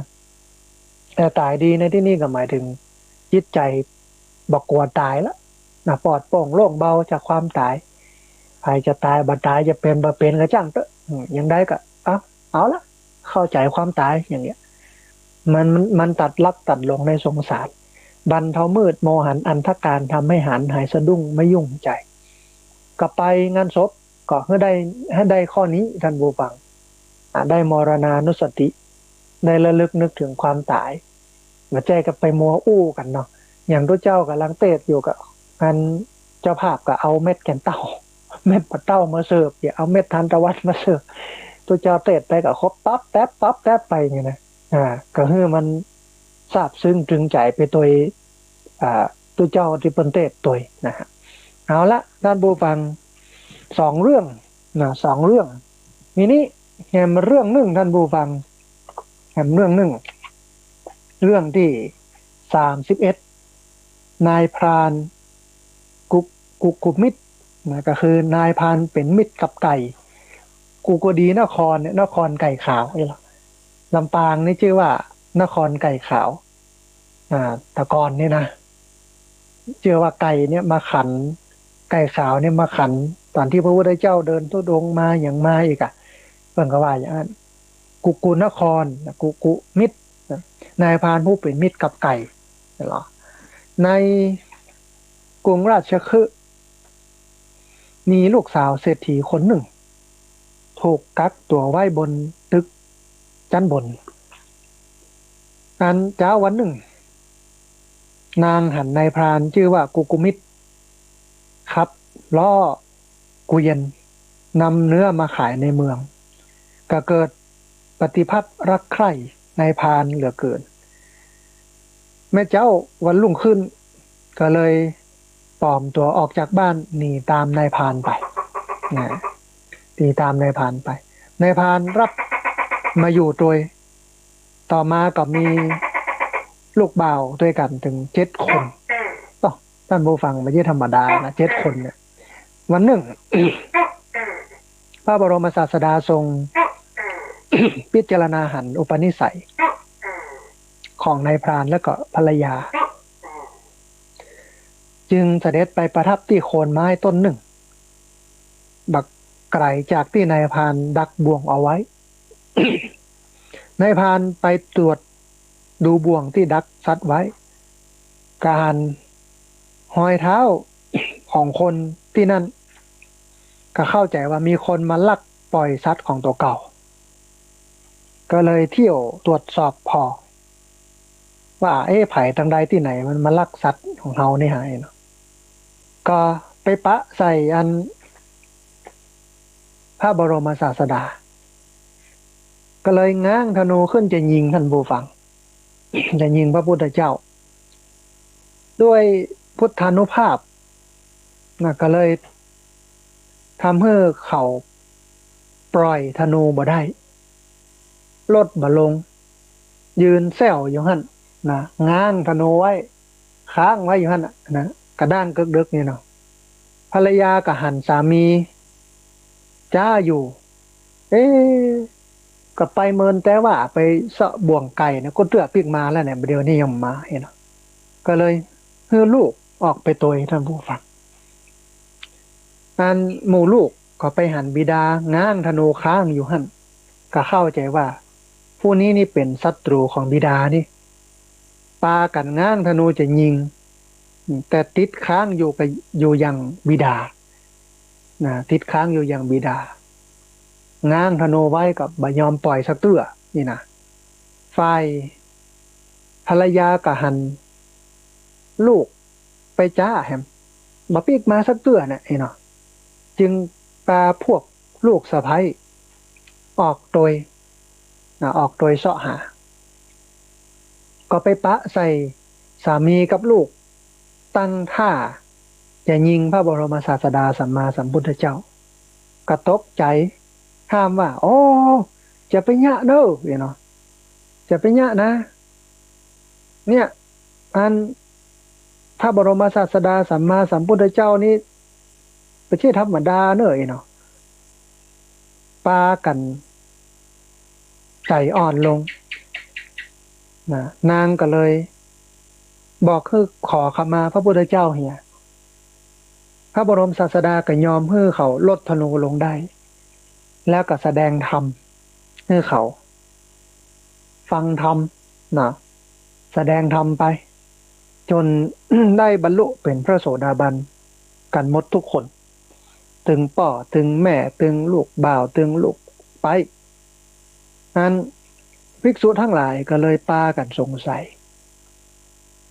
แต่ตายดีในที่นี้ก็หมายถึงจิตใจบอกกลัวตายแล้วนะปลอดโปร่งโล่งเบาจากความตายใครจะตายบัดตายจะเป็นบ่เป็นก็ช่างเถอะยังได้ก็เอาละเข้าใจความตายอย่างเงี้ยมันตัดลักตัดหลงในสงสารบรรเทามืดโมหันอันธการทำให้หายสะดุ้งไม่ยุ่งใจก็ไปงานศพก็ให้ได้ข้อนี้ท่านผู้ฟังได้มรณานุสติได้ระลึกนึกถึงความตายมาแจ้กับไปมัวอู้กันเนาะอย่างตัวเจ้ากำลังเตะอยู่กับงานเจ้าภาพก็เอาเม็ดแกนเต้าเม็ดปลาเต้ามาเสิร์ฟอย่าเอาเม็ดทานตะวันมาเสิร์ฟตัวเจ้าเตะไปกับครบปั๊บแป๊บไปเนี่ยนะก็คือมันซาบซึ้งตรึงใจไปตัวตัวเจ้าที่เป็นเตะตัวนะฮะเอาละท่านผู้ฟัง2 เรื่อง สองเรื่องทีนี้แหมเรื่องหนึ่งท่านผู้ฟังแหมเรื่องหนึ่งเรื่องที่31นายพรานกุกมิตรก็คือนายพรานเป็นมิตรกับไก่กูก็ดีนครเนี่ยนครไก่ขาวนี่หรอลำปางนี่ชื่อว่านครไก่ขาวแตะกอนนี่นะเชื่อว่าไก่เนี่ยมาขันไก่ขาวเนี่ยมาขันตอนที่พระพุทธเจ้าเดินทุดงค์มาอย่างมาอีกอ่ะเพิ่นก็ว่าอย่างนั้นกุนครกุมิตรนายพรานผู้เป็นมิตรกับไก่เหรอในกรุงราชคฤห์มีลูกสาวเศรษฐีคนหนึ่งถูกกักตัวไว้บนตึกชั้นบนการเจ้าวันหนึ่งนางหันนายพรานชื่อว่ากุมิตรครับล่อเกวียนนำเนื้อมาขายในเมืองก็เกิดปฏิพัทธ์รักใคร่นายพรานเหลือเกินแม่เจ้าวันรุ่งขึ้นก็เลยปลอมตัวออกจากบ้านหนีตามนายพรานไปนะหนีตามนายพรานไปนายพรานรับมาอยู่โดยต่อมาก็มีลูกบ่าวด้วยกันถึง7 คนท่านผู้ฟังไม่ใช่ธรรมดานะ7 คนเนี่ยวันหนึ่ง พระบรมศาสดาทรง พิจารณาหันอุปนิสัยของนายพรานและก็ภรรยาจึงเสด็จไปประทับที่โคนไม้ต้นหนึ่งบักไกลจากที่นายพรานดักบ่วงเอาไว้ นายพรานไปตรวจดูบ่วงที่ดักซัดไว้การหอยเท้าของคนที่นั่นก็เข้าใจว่ามีคนมาลักปล่อยสัตว์ของตัวเก่าก็เลยเที่ยวตรวจสอบพอว่าไผ่ทางใดที่ไหนมันมาลักสัตว์ของเรานี่หายเนาะก็ไปปะใส่อันพระบรมศาสดาก็เลยง้างธนูขึ้นจะยิงท่านผู้ฟัง จะยิงพระพุทธเจ้าด้วยพุทธานุภาพก็เลยทำให้เขาปล่อยธนูบ่ได้ลดบ่ลงยืนแซวอยู่หั่นนะง้างธนูไว้ค้างไว้อยู่หั่นนะกระด้างกึกดึกนี่เนาะภรรยาก็หันสามีจ้าอยู่ก็ไปเมินแต่ว่าไปเสาะบ่วงไก่นะก็เตือปิกมาแล้วเนี่ยเดี๋ยวนี้ยังมาเนาะก็เลยให้ลูกออกไปตัวท่านผู้ฟังอันหมู่ลูกก็ไปหันบิดาง้างธนูค้างอยู่หั่นก็เข้าใจว่าผู้นี้นี่เป็นศัตรูของบิดานี่ปากันง้างธนูจะยิงแต่ติดค้างอยู่กับอยู่ยังบิดาติดค้างอยู่ยังบิดาง้างธนูไว้กับบยอมปล่อยสักเตื้อนี่นะฝ่ายภรรยากะหันลูกไปจ้าแฮมบ่ปีกมาสักเตื้อน่ะเนาะจึงปาพวกลูกสะใภ้ออกโดยเสาะหาก็ไปปะใส่สามีกับลูกตั้งท่าจะยิงพระบรมศาสดาสัมมาสัมพุทธเจ้ากระตกใจห้ามว่าโอ้จะไปยะเด้อเนาะจะไปยะนะเนี่ยอันพระบรมศาสดาสัมมาสัมพุทธเจ้านี่ประเทศธรรมดาเนอะเนาะปากันใจอ่อนลงนางก็เลยบอกคือขอขมาพระพุทธเจ้าเฮียพระบรมศาสดาก็ยอมให้เขาลดธนูลงได้แล้วก็แสดงธรรมให้เขาฟังธรรมแสดงธรรมไปจน ได้บรรลุเป็นพระโสดาบันกันหมดทุกคนถึงป่อถึงแม่ถึงลูกบ่าวถึงลูกไปนั้นภิกษุทั้งหลายก็เลยปากันสงสัย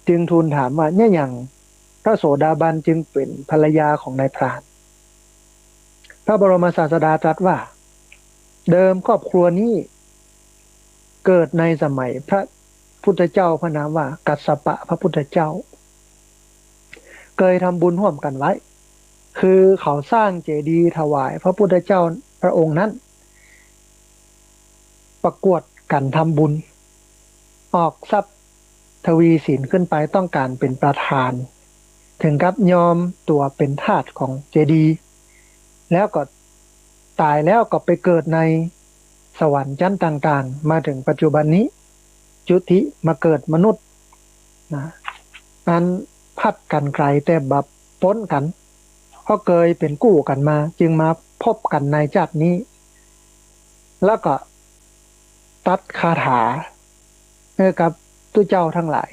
จึงทูลถามว่าเนี่ยอย่างพระโสดาบันจึงเป็นภรรยาของนายพรานพระบรมศาสดาตรัสว่าเดิมครอบครัวนี้เกิดในสมัยพระพุทธเจ้าพระนามว่ากัสสปะพระพุทธเจ้าเคยทำบุญร่วมกันไว้ คือเขาสร้างเจดีย์ถวายพระพุทธเจ้าพระองค์นั้นประกวดกันทำบุญออกทรัพย์ทวีศีลขึ้นไปต้องการเป็นประธานถึงกับยอมตัวเป็นทาสของเจดีย์แล้วก็ตายแล้วก็ไปเกิดในสวรรค์ชั้นต่างๆมาถึงปัจจุบันนี้จุติมาเกิดมนุษย์นะอันพัดกันไกลแต่แบบพ้นกันเพราะเคยเป็นกู้กันมาจึงมาพบกันในชาตินี้แล้วก็ตัดคาถาให้กับตุเจ้าทั้งหลาย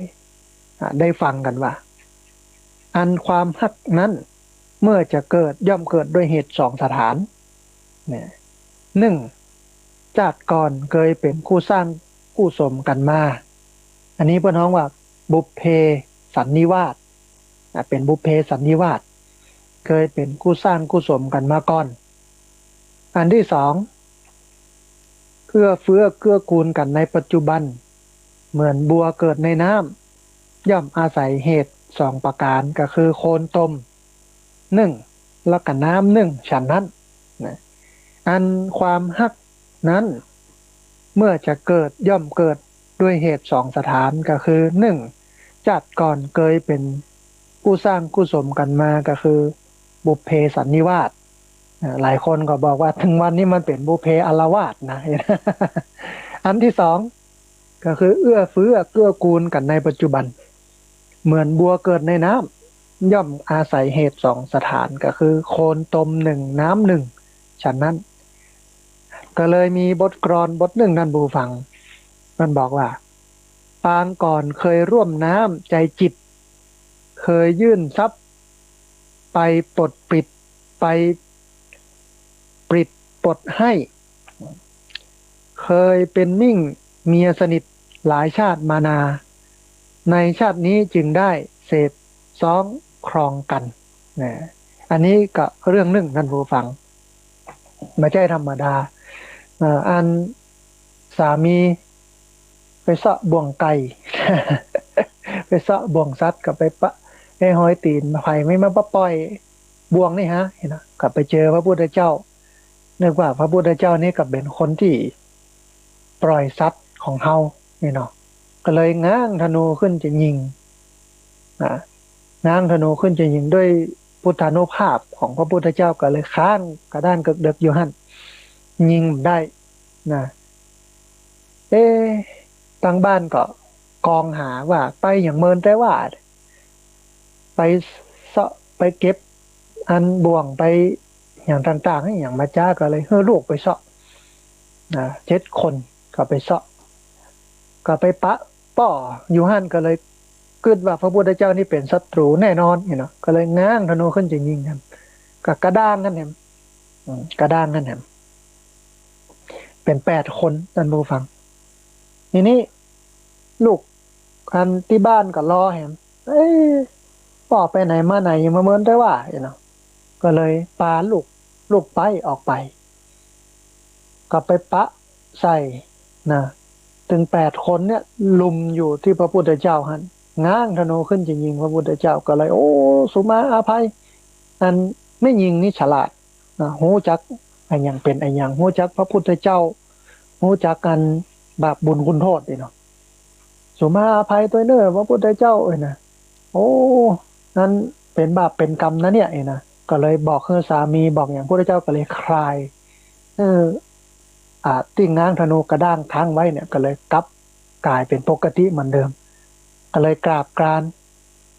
ได้ฟังกันว่าอันความฮักนั้นเมื่อจะเกิดย่อมเกิดด้วยเหตุสองสถานเนี่ยหนึ่งชาติก่อนเคยเป็นคู่สร้างคู่สมกันมาอันนี้เพื่อนน้องว่าบุพเพสันนิวาสเป็นบุพเพสันนิวาสเคยเป็นคู่สร้างคู่สมกันมาก่อนอันที่สองเอื้อเฟื้อเกื้อกูลกันในปัจจุบันเหมือนบัวเกิดในน้ำย่อมอาศัยเหตุสองประการก็คือโคลนตมหนึ่งแล้วก็น้ำหนึ่งฉันนั้นนะอันความฮักนั้นเมื่อจะเกิดย่อมเกิดด้วยเหตุสองสถานก็คือหนึ่งจัดก่อนเคยเป็นกู้สร้างกู้สมกันมาก็คือบุพเพสันนิวาสหลายคนก็บอกว่าถึงวันนี้มันเป็นบุพเพอลวาสนะอันที่สองก็คือเอื้อเฟื้อเกื้อกูลกันในปัจจุบันเหมือนบัวเกิดในน้ำย่อมอาศัยเหตุสองสถานก็คือโคลนตมหนึ่งน้ำหนึ่งฉะนั้นก็เลยมีบทกลอนบทหนึ่งนั่นบูฟังมันบอกว่าปางก่อนเคยร่วมน้ำใจจิตเคยยื่นทรัพย์ไปปลดปิดไปปลิดปลดให้เคยเป็นมิ่งเมียสนิทหลายชาติมานาในชาตินี้จึงได้เสพซ้องครองกันนะอันนี้ก็เรื่องหนึ่งท่านผู้ฟังไม่ใช่ธรรมดาอันสามีไปเสาะบ่วงไก่ ไปเสาะบ่วงสัตว์กับไปปะไอ้หอยตีนไผ่ไม่มาปะปล่อยบ่วงนี่ฮะเห็นไหมกลับไปเจอพระพุทธเจ้านึกว่าพระพุทธเจ้านี่กับเป็นคนที่ปล่อยสัตว์ของเฮานี่เนาะก็เลยง้างธนูขึ้นจะยิงง้างธนูขึ้นจะยิงด้วยพุทธานุภาพของพระพุทธเจ้าก็เลยค้างกระด้านกึกเดึกอยู่หั่นยิงได้นะตั้งบ้านก็กองหาว่าไปอย่างเมินแต่ว่าไปเสาะไปเก็บอันบ่วงไปอย่างต่างๆให้อย่างมาจ้าก็เลยเฮ้อลูกไปเสาะ7 คนก็ไปเสาะก็ไปปะป่ออยู่หั่นก็เลยกึดว่าพระพุทธเจ้านี่เป็นศัตรูแน่นอนเนาะก็เลยง้างธนูขึ้นจะยิงกันกับกระด้างกันแหมกระด้างกันแหมเป็น8 คนท่านผู้ฟังทีนี้ลูกอันที่บ้านก็รอแหมป่อไปไหนมาไหนมาเมินได้ว่าเนาะก็เลยปาลูกไปออกไปก็ไปปะใส่นะถึง8 คนเนี่ยลุมอยู่ที่พระพุทธเจ้าหันง้างธนูขึ้นจะยิงพระพุทธเจ้าก็เลยโอ้สุมาอาภัยอันไม่ยิงนี่ฉลาดนะหูจักอันยังเป็นอันยังหูจักพระพุทธเจ้าหูจักกันบาปบุญคุณโทษเนาะสุมาอาภัยตัวเนอพระพุทธเจ้านะโอ้นั้นเป็นบาปเป็นกรรมนะเนี่ยนะก็เลยบอกคือสามีบอกอย่างพระพุทธเจ้าก็เลยคลายติ่งง้างธนูกระด้างค้างไว้เนี่ยก็เลยกลับกลายเป็นปกติเหมือนเดิมก็เลยกราบกราน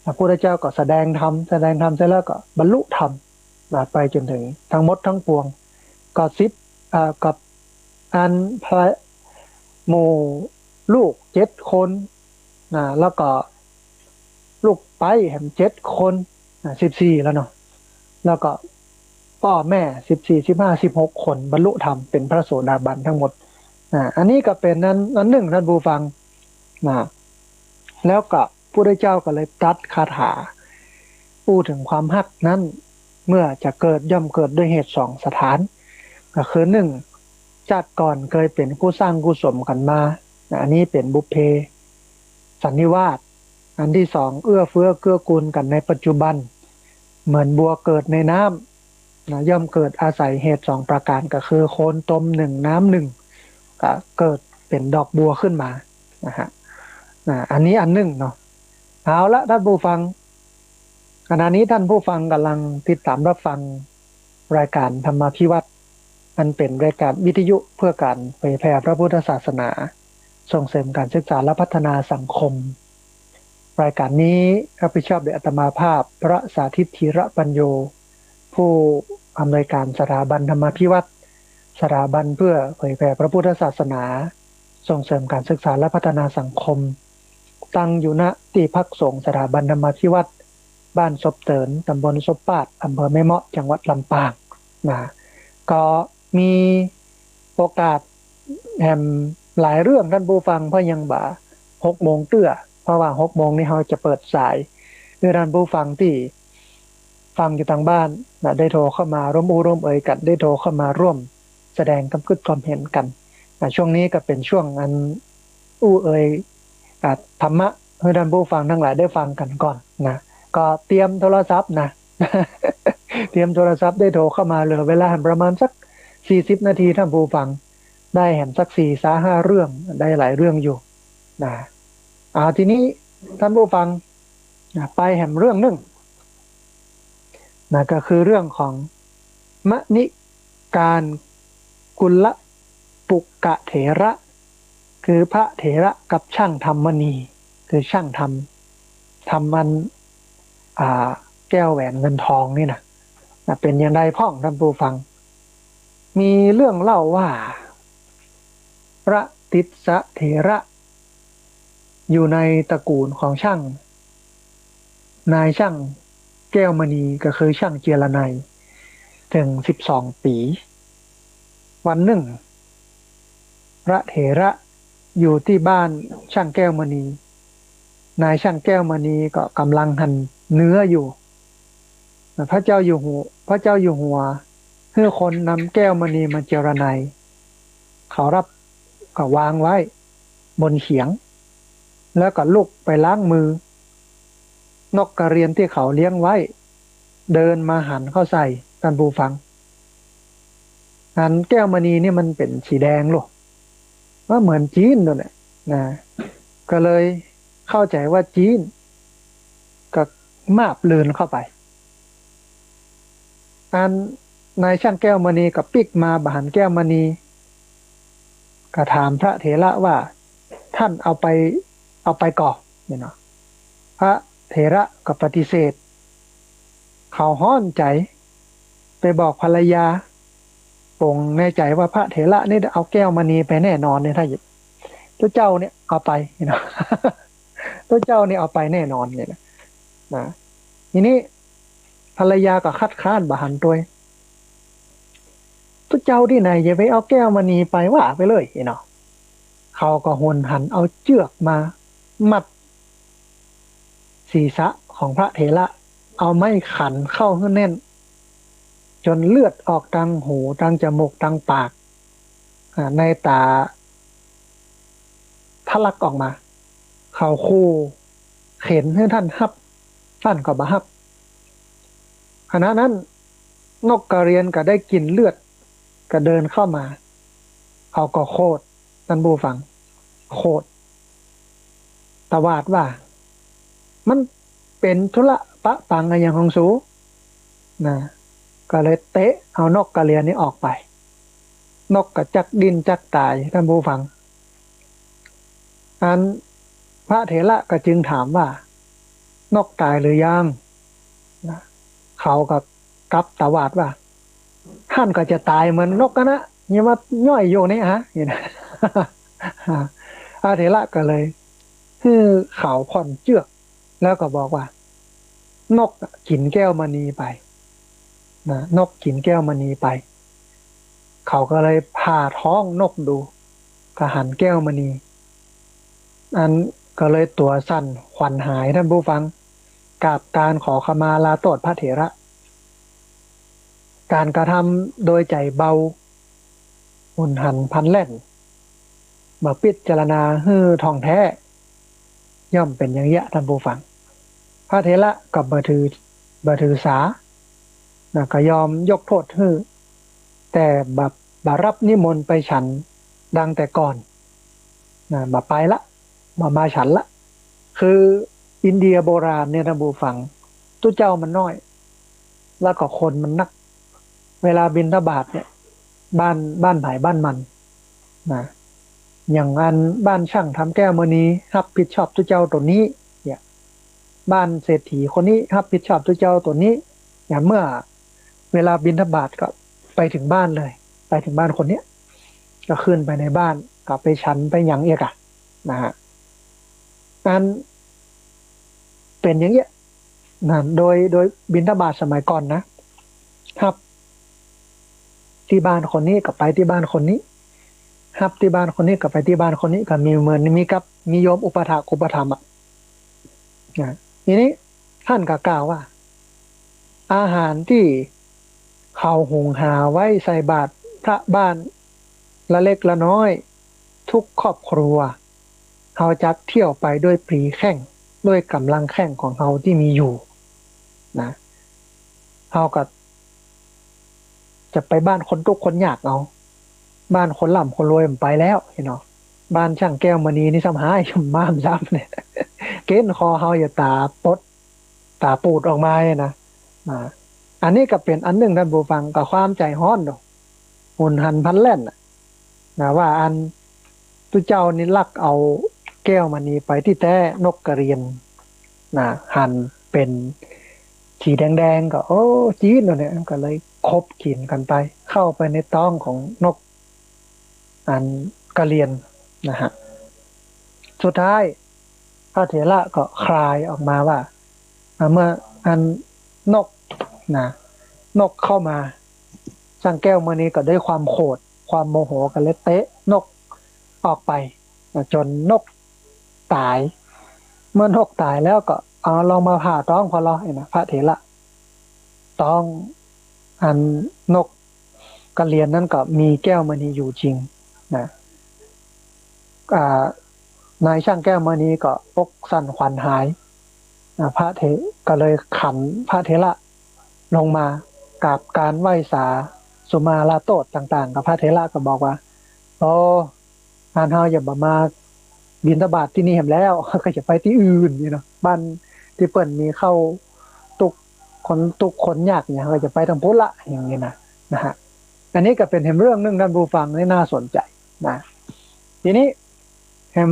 พระพุทธเจ้าก็แสดงธรรมเสร็จแล้วก็บรรลุธรรมไปจนถึงทั้งหมดทั้งปวงก็กับอันพระหมู่ลูก7 คนแล้วก็ลูกไปแหม7 คน14แล้วเนาะแล้วก็พ่อแม่14 15 16 คนบรรลุธรรมเป็นพระโสดาบันทั้งหมดอันนี้ก็เป็นนั้นหนึ่งท่านผู้ฟังแล้วก็พระพุทธเจ้าก็เลยตรัสคาถาพูดถึงความฮักนั้นเมื่อจะเกิดย่อมเกิดด้วยเหตุสองสถานก็คือหนึ่งชาติก่อนเคยเป็นคู่สร้างคู่สมกันมาอันนี้เป็นบุพเพสันนิวาสอันที่สองเอื้อเฟื้อเกื้อกูลกันในปัจจุบัน เหมือนบัวเกิดในน้ำนะย่อมเกิดอาศัยเหตุสองประการก็คือโคลนตมหนึ่งน้ำหนึ่งก็เกิดเป็นดอกบัวขึ้นมานะฮะอันนี้อันหนึ่งเนาะเอาละท่านผู้ฟังขณะนี้ท่านผู้ฟังกำลังติดตามรับฟังรายการธรรมาภิวัตน์อันเป็นรายการวิทยุเพื่อการเผยแผ่พระพุทธศาสนาส่งเสริมการศึกษาและพัฒนาสังคมรายการนี้รับผิดชอบโดยอาตมาภาพพระสาธิตธีระปัญโยผู้อำนวยการสถาบันธรรมาภิวัตน์สถาบันเพื่อเผยแผ่พระพุทธศาสนาส่งเสริมการศึกษาและพัฒนาสังคมตั้งอยู่ณที่พักสงฆ์สถาบันธรรมาภิวัตน์บ้านศพเตินตำบลศพปาดอำเภอแม่เมาะจังหวัดลำปางนะก็มีโอกาสแหมหลายเรื่องท่านผู้ฟังเพราะยังบ่า6 โมงเตื้อเพราะว่า6 โมงนี้เราจะเปิดสายเพื่อท่านผู้ฟังที่ฟังอยู่ทางบ้านนะได้โทรเข้ามาร่วมอู้ร่วมเอ่ยกันได้โทรเข้ามาร่วมแสดงความคิดความเห็นกันช่วงนี้ก็เป็นช่วงอันอู้เอ่ยธรรมะให้ท่านผู้ฟังทั้งหลายได้ฟังกันก่อนนะก็เตรียมโทรศัพท์นะ เตรียมโทรศัพท์ได้โทรเข้ามาเหลือเวลาประมาณสัก40 นาทีท่านผู้ฟังได้เห็นสัก4-5 เรื่องได้หลายเรื่องอยู่นะทีนี้ท่านผู้ฟังไปแหมเรื่องหนึ่งนะก็คือเรื่องของมณิการกุลปุกะเถระคือพระเถระกับช่างทำมณีคือช่างทำมันแก้วแหวนเงินทองนี่นะเป็นอย่างไรพ่องท่านผู้ฟังมีเรื่องเล่าว่าพระติสสะเถระอยู่ในตระกูลของช่างนายช่างแก้วมณีก็คือช่างเจรไนถึง12 ปีวันหนึ่งพระเถระอยู่ที่บ้านช่างแก้วมณีนายช่างแก้วมณีก็กำลังหั่นเนื้ออยู่พระเจ้าอยู่หัวให้คนนำแก้วมณีมาเจรไนเขารับก็วางไว้บนเขียงแล้วก็ลุกไปล้างมือนกกระเรียนที่เขาเลี้ยงไว้เดินมาหันเข้าใส่ท่านผู้ฟังอันแก้วมณีนี่มันเป็นสีแดงหรอว่าเหมือนจีนนั่นแหละนะก็เลยเข้าใจว่าจีนก็มาบเลือนเข้าไปอันนายช่างแก้วมณีกับปิกมาบหันแก้วมณีก็ถามพระเถระว่าท่านเอาไปก่อนเนี่ยเนาะพระเถระก็ปฏิเสธเขาห้อนใจไปบอกภรรยาปงแน่ใจว่าพระเถระนี่เอาแก้วมณีไปแน่นอนเนี่ยถ้าตัวเจ้าเนี่ยเอาไปเนาะ ตัวเจ้าเนี่ยเอาไปแน่นอนเนี่ยนะทีนี้ภรรยาก็คัดค้านบหันตัวเจ้าที่ไหนจะไปเอาแก้วมณีไปว่าไปเลยเนาะเขาก็หวนหันเอาเชือกมามัดศีรษะของพระเถระเอาไม้ขันเข้าให้แน่นจนเลือดออกทางหูทางจมูกทางปากในตาทะลักออกมาเขาคู่เข็นให้ท่านฮับท่านก็บ่ฮับขณะนั้นนกกระเรียนก็ได้กลิ่นเลือดก็เดินเข้ามาเขาก็โคตรท่านผู้ฟังโคตรตวาดว่ามันเป็นธุระปะปังอะไรอย่างของสูนะก็เลยเตะเอานกกระเรียนนี้ออกไปนกก็จักดินจักตายท่านผู้ฟังอันพระเถระก็จึงถามว่านกตายหรือยังนะเขาก็กลับตวาดว่าท่านก็จะตายเหมือนนกกันนะอย่ามาย่อยโยนี่ฮะนี่นะ พระเถระก็เลยคือเขาผ่อนเชือกแล้วก็บอกว่านกกินแก้วมณีไปนะนกกินแก้วมณีไปเขาก็เลยผ่าท้องนกดูก็หันแก้วมณีอันก็เลยตัวสั่นขวัญหายท่านผู้ฟังกับการขอขมาลาโทษพระเถระการกระทำโดยใจเบาหุ่นหันพันแล่นมาพิจารณาฮือทองแท้ย่อมเป็นอย่างเงี้ยท่านผู้ฟังพระเถระกับมาถือ บ่ถือสานะก็ยอมยกโทษให้แต่บ่รับนิมนต์ไปฉันดังแต่ก่อนนะบ่ไปละบ่มาฉันละคืออินเดียโบราณเนี่ยท่านผู้ฟังตู้เจ้ามันน้อยแล้วก็คนมันนักเวลาบิณฑบาตเนี่ยบ้านไผ่บ้านมันนะอย่างอันบ้านช่างทำแก้วมณีรับผิดชอบตู้เจ้าตัวนี้เนี่ยบ้านเศรษฐีคนนี้รับผิดชอบตู้เจ้าตัวนี้อย่างเมื่อเวลาบิณฑบาตก็ไปถึงบ้านเลยไปถึงบ้านคนเนี้ยก็ขึ้นไปในบ้านกลับไปฉันไปหยังเอกอะนะฮะการเป็นอย่างเงี้ยนะโดยบิณฑบาตสมัยก่อนนะครับที่บ้านคนนี้กับไปที่บ้านคนนี้ครับที่บ้านคนนี้กับไปที่บ้านคนนี้ก็มีเหมือนมีกับมีโยมอุปถากอุปถัมภ์อ่ะนะทีนี้ท่านก็กล่าวว่าอาหารที่เขาหุงหาไว้ใส่บาตรพระบ้านละเล็กละน้อยทุกครอบครัวเขาจักเที่ยวไปด้วยปรีแข้งด้วยกำลังแข้งของเขาที่มีอยู่นะเขาก็จะไปบ้านคนทุกข์คนยากเอาบ้านคนร่ำคนรวยมันไปแล้วเนาะบ้านช่างแก้วมณีนี่ซ้ำหายบ้ามซ้ำเนี่ยเกณฑ์คอเฮาอย่าตาปดตาปูดออกมาเนี่ยนะอ่าอันนี้ก็เป็นอันหนึ่งท่านผู้ฟังกับความใจฮ้อนดอกหุ่นหันพันแล่นน่ะนะว่าอันตุเจ้านี่ลักเอาแก้วมณีไปที่แท้นกกระเรียนนะหั่นเป็นสีแดงๆก็โอ้จี๊ดเลยเนี่ยก็เลยคบกินกันไปเข้าไปในท้องของนกอันกระเรียนนะฮะสุดท้ายพระเถระก็คลายออกมาว่าเมื่ออันนกนะนกเข้ามาช่างแก้วมณีก็ด้วยความโกรธความโมโหกันเลยเตะนกออกไปจนนกตายเมื่อนกตายแล้วก็เอาลองมาผ่าต้องพอเราเห็นนะพระเถระต้องอันนกกระเรียนนั่นก็มีแก้วมณีอยู่จริงนะอ่านายช่างแก้วมณีก็อกสั่นขวัญหายพระเถระก็เลยขันพระเถระลงมากับการไหว้สาสุมาลาโตดต่างๆกับพระเถระก็บอกว่าโอ้งานเฮาอย่ามาบิณฑบาตที่นี่เห็นแล้วก็จะไปที่อื่นเนาะบ้านที่เปิ่นมีเข้าตุกคนยากเนี่ยก็จะไปทางพุทธละอย่างนี้นะฮะอันนี้ก็เป็นเรื่องหนึ่งท่านผู้ฟังที่น่าสนใจนะทีนี้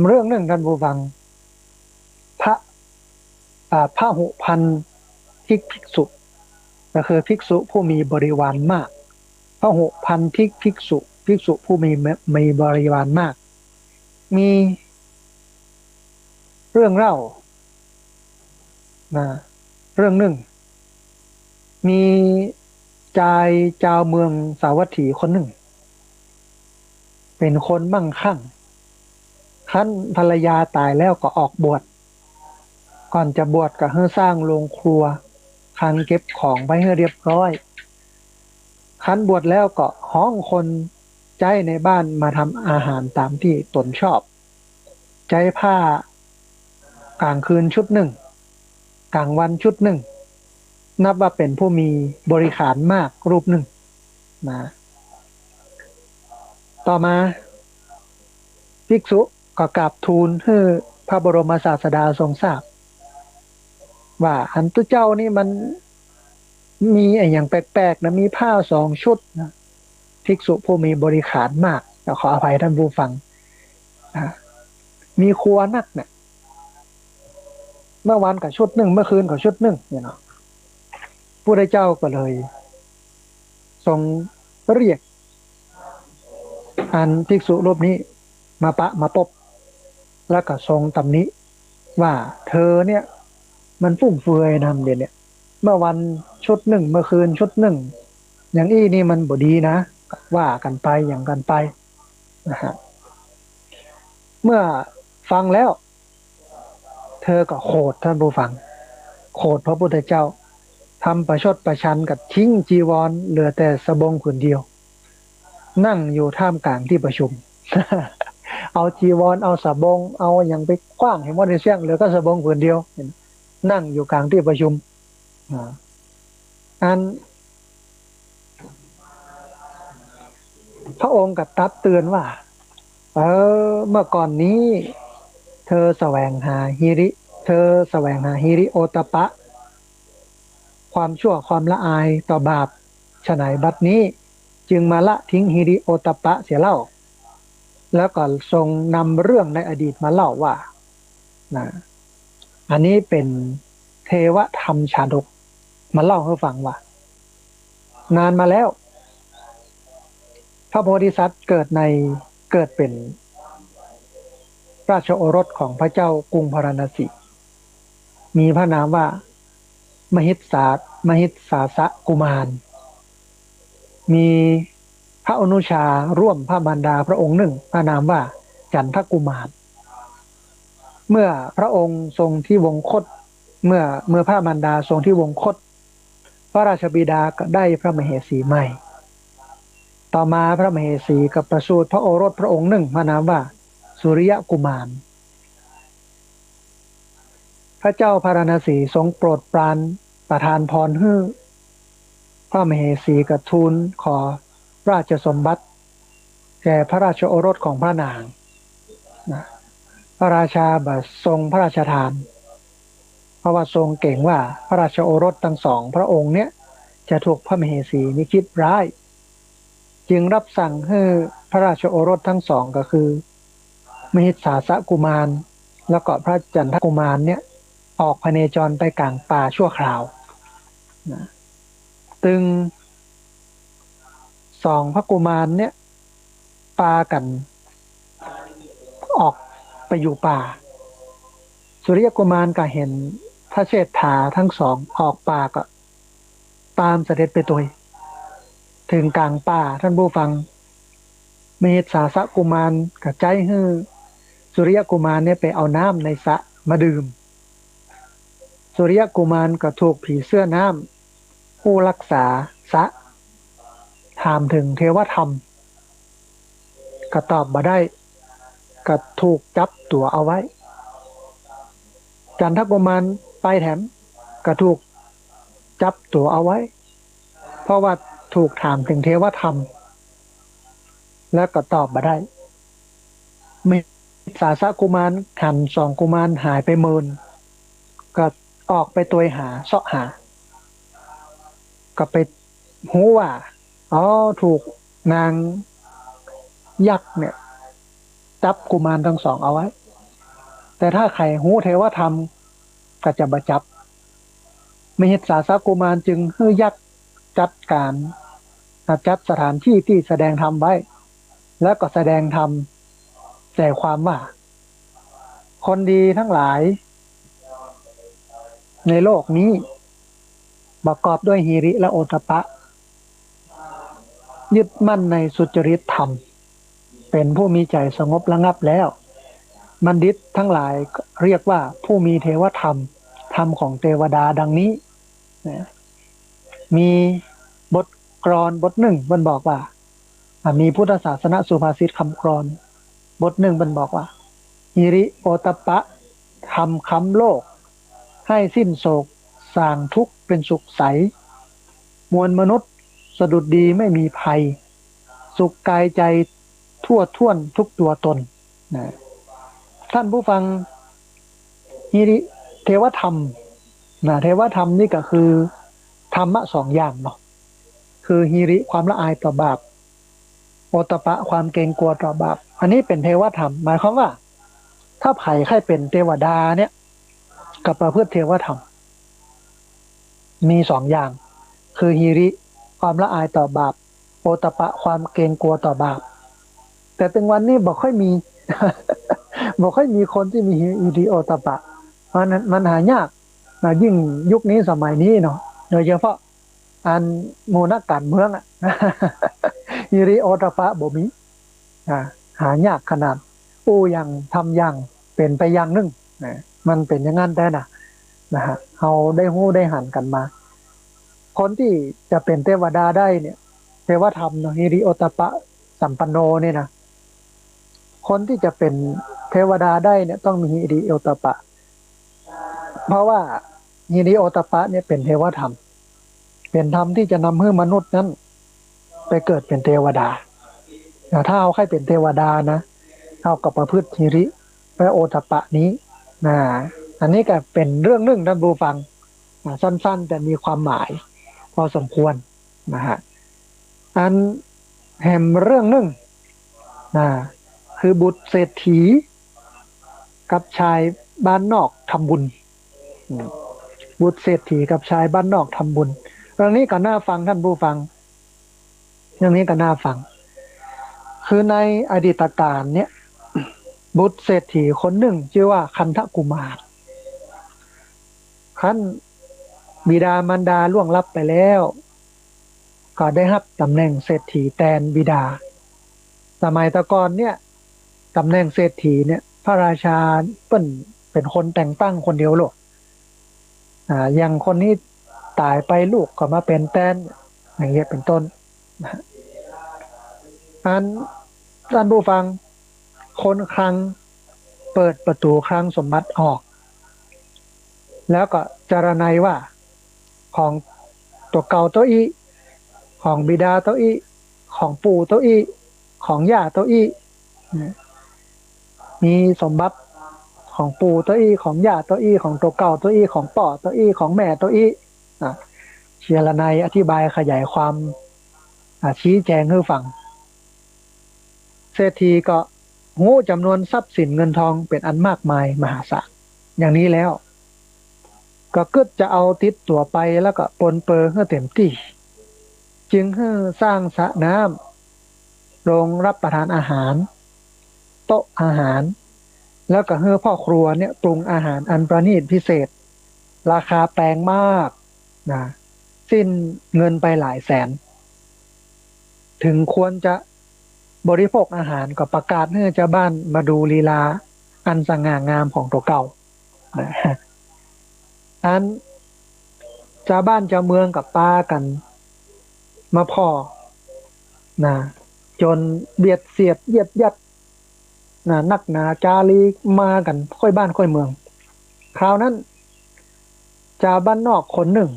เรื่องหนึ่งท่านผู้ฟังพระพหุพันธ์ภิกษุก็คือภิกษุผู้มีบริวารมากพหุพันธ์ภิกษุผู้มีบริวารมากมีเรื่องเล่านะเรื่องหนึ่งมีชายชาวเมืองสาวัตถีคนหนึ่งเป็นคนมั่งคั่งขั้นภรรยาตายแล้วก็ออกบวชก่อนจะบวชก็ให้สร้างโรงครัวคันเก็บของไว้ให้เรียบร้อยคันบวชแล้วก็ห้องคนใจในบ้านมาทำอาหารตามที่ตนชอบใจผ้ากลางคืนชุดหนึ่งกลางวันชุดหนึ่งนับว่าเป็นผู้มีบริขารมากรูปหนึ่งนะต่อมาภิกษุก็กราบทูลให้พระบรมศาสดาทรงทราบว่าอันตุเจ้านี่มันมีอย่างแปลกๆนะมีผ้า2 ชุดนะภิกษุผู้มีบริขารมากขออภัยท่านผู้ฟังมีครัวนักเนี่ยเมื่อวันกับชุดหนึ่งเมื่อคืนกับชุดหนึ่งเนี่ยเนาะผู้ได้เจ้าก็เลยทรงเรียกอันภิกษุรูปนี้มาพบแล้วก็ทรงตำหนิว่าเธอเนี่ยมันฟุ่มเฟือยนะเดี๋ยวเนี่ยเมื่อวันชุดหนึ่งเมื่อคืนชุดหนึ่งอย่างอี้นี่มันบ่ดีนะว่ากันไปอย่างกันไปนะฮะเมื่อฟังแล้วเธอก็โกรธท่านผู้ฟังโกรธพระพุทธเจ้าทำประชดประชันกับทิ้งจีวรเหลือแต่สบงผืนเดียวนั่งอยู่ท่ามกลางที่ประชุม เอาจีวรเอาสบงเอาอย่างไปกว้างให้หมดในเสียงเหลือก็สบงผืนเดียวนั่งอยู่กลางที่ประชุม อันพระองค์กับตัดเตือนว่าเมื่อก่อนนี้เธอแสวงหาฮิริเธอแสวงหาฮิริโอตปปะความชั่วความละอายต่อบาปฉะไหนบัดนี้จึงมาละทิ้งฮิริโอตปปะเสียเล่าแล้วก็ทรงนำเรื่องในอดีตมาเล่าว่านะอันนี้เป็นเทวธรรมชาดกมาเล่าให้ฟังว่านานมาแล้วพระโพธิสัตว์เกิดเป็นราชโอรสของพระเจ้ากรุงพาราณสีมีพระนามว่ามหิสามหิสาสะกุมารมีพระอนุชาร่วมพระมารดาพระองค์หนึ่งพระนามว่าจันทกุมารเมื่อพระองค์ทรงที่วงคตเมื่อพระมารดาทรงที่วงคตพระราชบิดาก็ได้พระมเหสีใหม่ต่อมาพระมเหสีกับประสูติพระโอรสพระองค์หนึ่งพระนามว่าสุริยกุมารพระเจ้าพาราณสีทรงโปรดปรานประทานพรให้พระมเหสีกระทูลขอราชสมบัติแก่พระราชโอรสของพระนางนะพระราชาบัดทรงพระราชทานเพราะว่าทรงเก่งว่าพระราชโอรสทั้งสองพระองค์เนี้ยจะถูกพระมเหสีนิคิดร้ายจึงรับสั่งให้พระราชโอรสทั้งสองก็คือมหิสาสกุมารแล้วก็พระจันทกุมารเนี่ยออกพเนจรไปกลางป่าชั่วคราวนะตึงสองพระกุมารเนี่ยปากันออกไปอยู่ป่าสุริยกุมารก็เห็นพระเชษฐาทั้งสองออกป่าก็ตามเสด็จไปตัวถึงกลางป่าท่านผู้ฟังมหิสาสกุมารกับใจฮือสุริยกุมารเนี่ยไปเอาน้ำในสระมาดื่มสุริยกุมารก็ถูกผีเสื้อน้ำผู้รักษาสระถามถึงเทวธรรมก็ตอบมาได้ก็ถูกจับตัวเอาไว้จันทกุมารไปแถมก็ถูกจับตัวเอาไว้เพราะว่าถูกถามถึงเทวธรรมแล้วก็ตอบมาได้มิสาสกุมารขันสองกุมารหายไปเมินก็ออกไปตัวหาเสาะหาก็ไปหูว่าอ๋อถูกนางยักษ์เนี่ยจับกุมารทั้งสองเอาไว้แต่ถ้าใครหูเทวธรรมก็จะบัจับมหิสาสกุมารจึงให้ยักษ์จัดการจัดสถานที่ที่แสดงธรรมไว้แล้วก็แสดงธรรมแต่ความว่าคนดีทั้งหลายในโลกนี้ประกอบด้วยหิริและโอตตัปปะยึดมั่นในสุจริตธรรมเป็นผู้มีใจสงบระงับแล้วบัณฑิตทั้งหลายเรียกว่าผู้มีเทวธรรมธรรมของเทวดาดังนี้มีบทกลอนบทหนึ่งมันบอกว่ามีพุทธศาสนสุภาษิตคำกลอนบทหนึ่งมันบอกว่าหิริโอตตัปปะทำค้ำโลกให้สิ้นโศกสร้างทุกข์เป็นสุขใสมวลมนุษย์สดุดดีไม่มีภัยสุขกายใจทั่วท่วนทุกตัวตนนะท่านผู้ฟังฮิริเทวธรรมนะเทวธรรมนี่ก็คือธรรมะสองอย่างเนาะคือฮิริความละอายต่อบาปโอตตัปปะความเกรงกลัวต่อบาปอันนี้เป็นเทวธรรมหมายความว่าถ้าไผ่ใครเป็นเทวดาเนี่ยกับประพฤติเทวธรรมมีสองอย่างคือฮิริความละอายต่อบาปโอตตัปปะความเกรงกลัวต่อบาปแต่ถึงวันนี้บอกค่อยมี บอกค่อยมีคนที่มีฮิริโอตตัปปะเพราะนั้นมันหายากนะยิ่งยุคนี้สมัยนี้เนาะโดยเฉพาะอันโมนักการเมืองอ่ะ ฮิริโอตตัปปะบ่มีหายากขนาดอู้ยังทำอย่างเป็นไปอย่างนึงนะมันเป็นอย่างนั้นได้นะฮะเราได้หู้ได้หันกันมาคนที่จะเป็นเทวดาได้เนี่ยเทวธรรมเนาะฮิริโอตตัปปะสัมปันโนเนี่ยนะคนที่จะเป็นเทวดาได้เนี่ยต้องมีฮิริโอตตัปปะเพราะว่าฮิริโอตตัปปะเนี่ยเป็นเทวธรรม เป็นธรรมที่จะนำให้มนุษย์นั้นไปเกิดเป็นเทวดาถ้าเอาให้เป็นเทวดานะเอากับประพฤติหิริและโอตตัปปะนี้นะอันนี้ก็เป็นเรื่องหนึ่งท่านผู้ฟังสั้นๆแต่มีความหมายพอสมควรนะฮะอันแห่งเรื่องหนึ่งนะคือบุตรเศรษฐีกับชายบ้านนอกทำบุญบุตรเศรษฐีกับชายบ้านนอกทำบุญเรื่องนี้ก็น่าฟังท่านผู้ฟังเรื่องนี้ก็น่าฟังคือในอดีตการเนี่ยบุตรเศรษฐีคนหนึ่งชื่อว่าคันธกุมารขั้นบิดามารดาล่วงลับไปแล้วก็ได้รับตำแหน่งเศรษฐีแทนบิดาสมัยตะกอนเนี่ยตำแหน่งเศรษฐีเนี่ยพระราชาเป็นคนแต่งตั้งคนเดียวหรอกอย่างคนนี้ตายไปลูกก็มาเป็นแทนอย่างเงี้ยเป็นต้นอันท่านผู้ฟังคนคลังเปิดประตูคลังสมบัติออกแล้วก็จารณัยว่าของตัวเก่าตัวอีของบิดาตัวอีของปู่ตัวอีของย่าตัวอีมีสมบัติของปู่ตัวอีของย่าตัวอีของตัวเก่าตัวอีของป่อตัวอีของแม่ตัวอีเชียรนัยอธิบายขยายความชี้แจงให้ฟังเศรษฐีก็งูจำนวนทรัพย์สินเงินทองเป็นอันมากมายมหาศาลอย่างนี้แล้วก็กึดจะเอาติดตัวไปแล้วก็ปนเปื้อให้เต็มที่จึงให้สร้างสระน้ำโรงรับประทานอาหารโต๊ะอาหารแล้วก็ให้พ่อครัวเนี่ยปรุงอาหารอันประณีตพิเศษราคาแพงมากนะสิ้นเงินไปหลายแสนถึงควรจะบริโภคอาหารก็ประกาศให้เจ้าบ้านมาดูลีลาอันสง่างามของตัวเก่านะอันเจ้าบ้านเจ้าเมืองกับป้ากันมาพอนะจนเบียดเสียดเยียดยัดนะนักหนาจารีมากันค่อยบ้านค่อยเมืองคราวนั้นเจ้าบ้านนอกคนหนึ่ง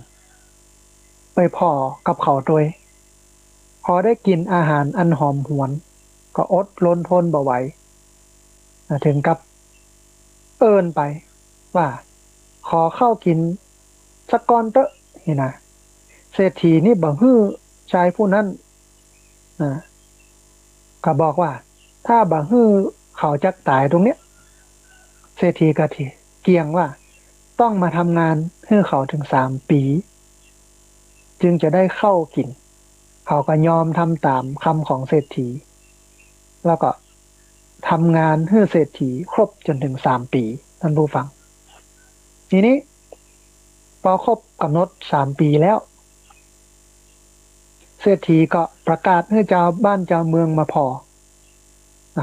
ไปพอกับเขาตัวพอได้กินอาหารอันหอมหวนก็อดรนทนบ่ไหวถึงกับเอิ้นไปว่าขอเข้ากินสักก้อนเตอะนี่นะเศรษฐีนี่บังฮื้อชายผู้นั้นก็บอกว่าถ้าบังฮื้อเขาจักตายตรงเนี้ยเศรษฐีก็ทีเกียงว่าต้องมาทำงานให้เขาถึง3 ปีจึงจะได้เข้ากินเขาก็ยอมทำตามคำของเศรษฐีแล้วก็ทำงานให้เศรษฐีครบจนถึง3 ปีท่านผู้ฟังทีนี้พอครบกำหนด3 ปีแล้วเศรษฐีก็ประกาศให้เจ้าบ้านเจ้าเมืองมาพอ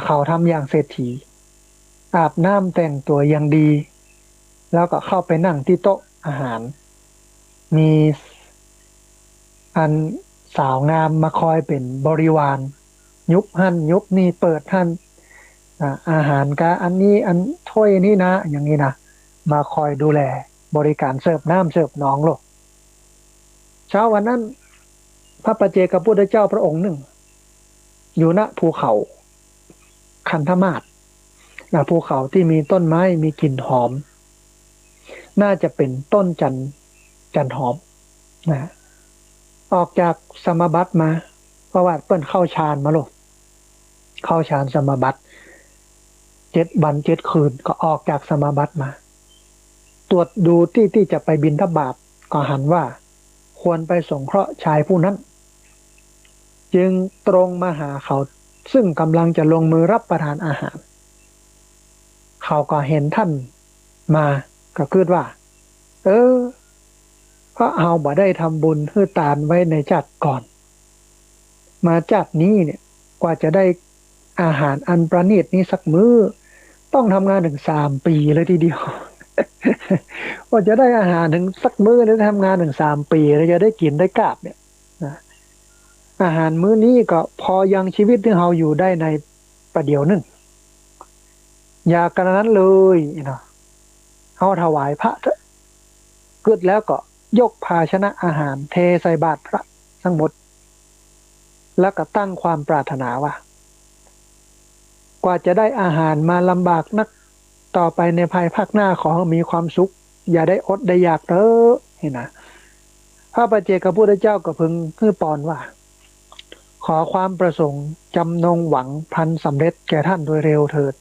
เขาทำอย่างเศรษฐีอาบน้ำแต่งตัวอย่างดีแล้วก็เข้าไปนั่งที่โต๊ะอาหารมีอันสาวงามมาคอยเป็นบริวารยุบหั่นยุบนี่เปิดหั่นอาหารกะอันนี้อันถ้วยนี้นะอย่างนี้นะมาคอยดูแลบริการเสิร์ฟน้ำเสิร์ฟน้องโลกเช้าวันนั้นพระปัจเจกพุทธเจ้าพระองค์หนึ่งอยู่ณภูเขาคันธมาศภูเขาที่มีต้นไม้มีกลิ่นหอมน่าจะเป็นต้นจันหอมนะออกจากสมบัติมาเพราะว่าเปิ้นเข้าฌานมาโลกเข้าฌานสมบัติ7 วัน 7 คืนก็ออกจากสมบัติมาตรวจดูที่จะไปบิณฑบาตก็หันว่าควรไปสงเคราะห์ชายผู้นั้นจึงตรงมาหาเขาซึ่งกำลังจะลงมือรับประทานอาหารเขาก็เห็นท่านมาก็คิดว่าเพราะเอาบ่ได้ทำบุญให้ตานไว้ในจัดก่อนมาจัดนี้เนี่ยกว่าจะได้อาหารอันประณีตนี้สักมื้อต้องทำงานถึง3 ปีเลยทีเดียวกว่าจะได้อาหารถึงสักมื้อแล้วทำงานถึง3 ปีแล้วจะได้กินได้กราบเนี่ยนะอาหารมื้อนี้ก็พอยังชีวิตที่เราอยู่ได้ในประเดี๋ยวหนึ่งอย่ากระนั้นเลยเนาะเขาถวายพระเถอะกึดแล้วก็ ยกภาชนะอาหารเทใส่บาตรพระทั้งหมดแล้วก็ตั้งความปรารถนาว่ากว่าจะได้อาหารมาลำบากนักต่อไปในภายภาคหน้าขอให้มีความสุขอย่าได้อดได้อยากเด้อเห็นนะพระปัจเจกพุทธเจ้าก็พึงคือปอนว่าขอความประสงค์จำนงหวังพลันสำเร็จแก่ท่านโดยเร็วเถิด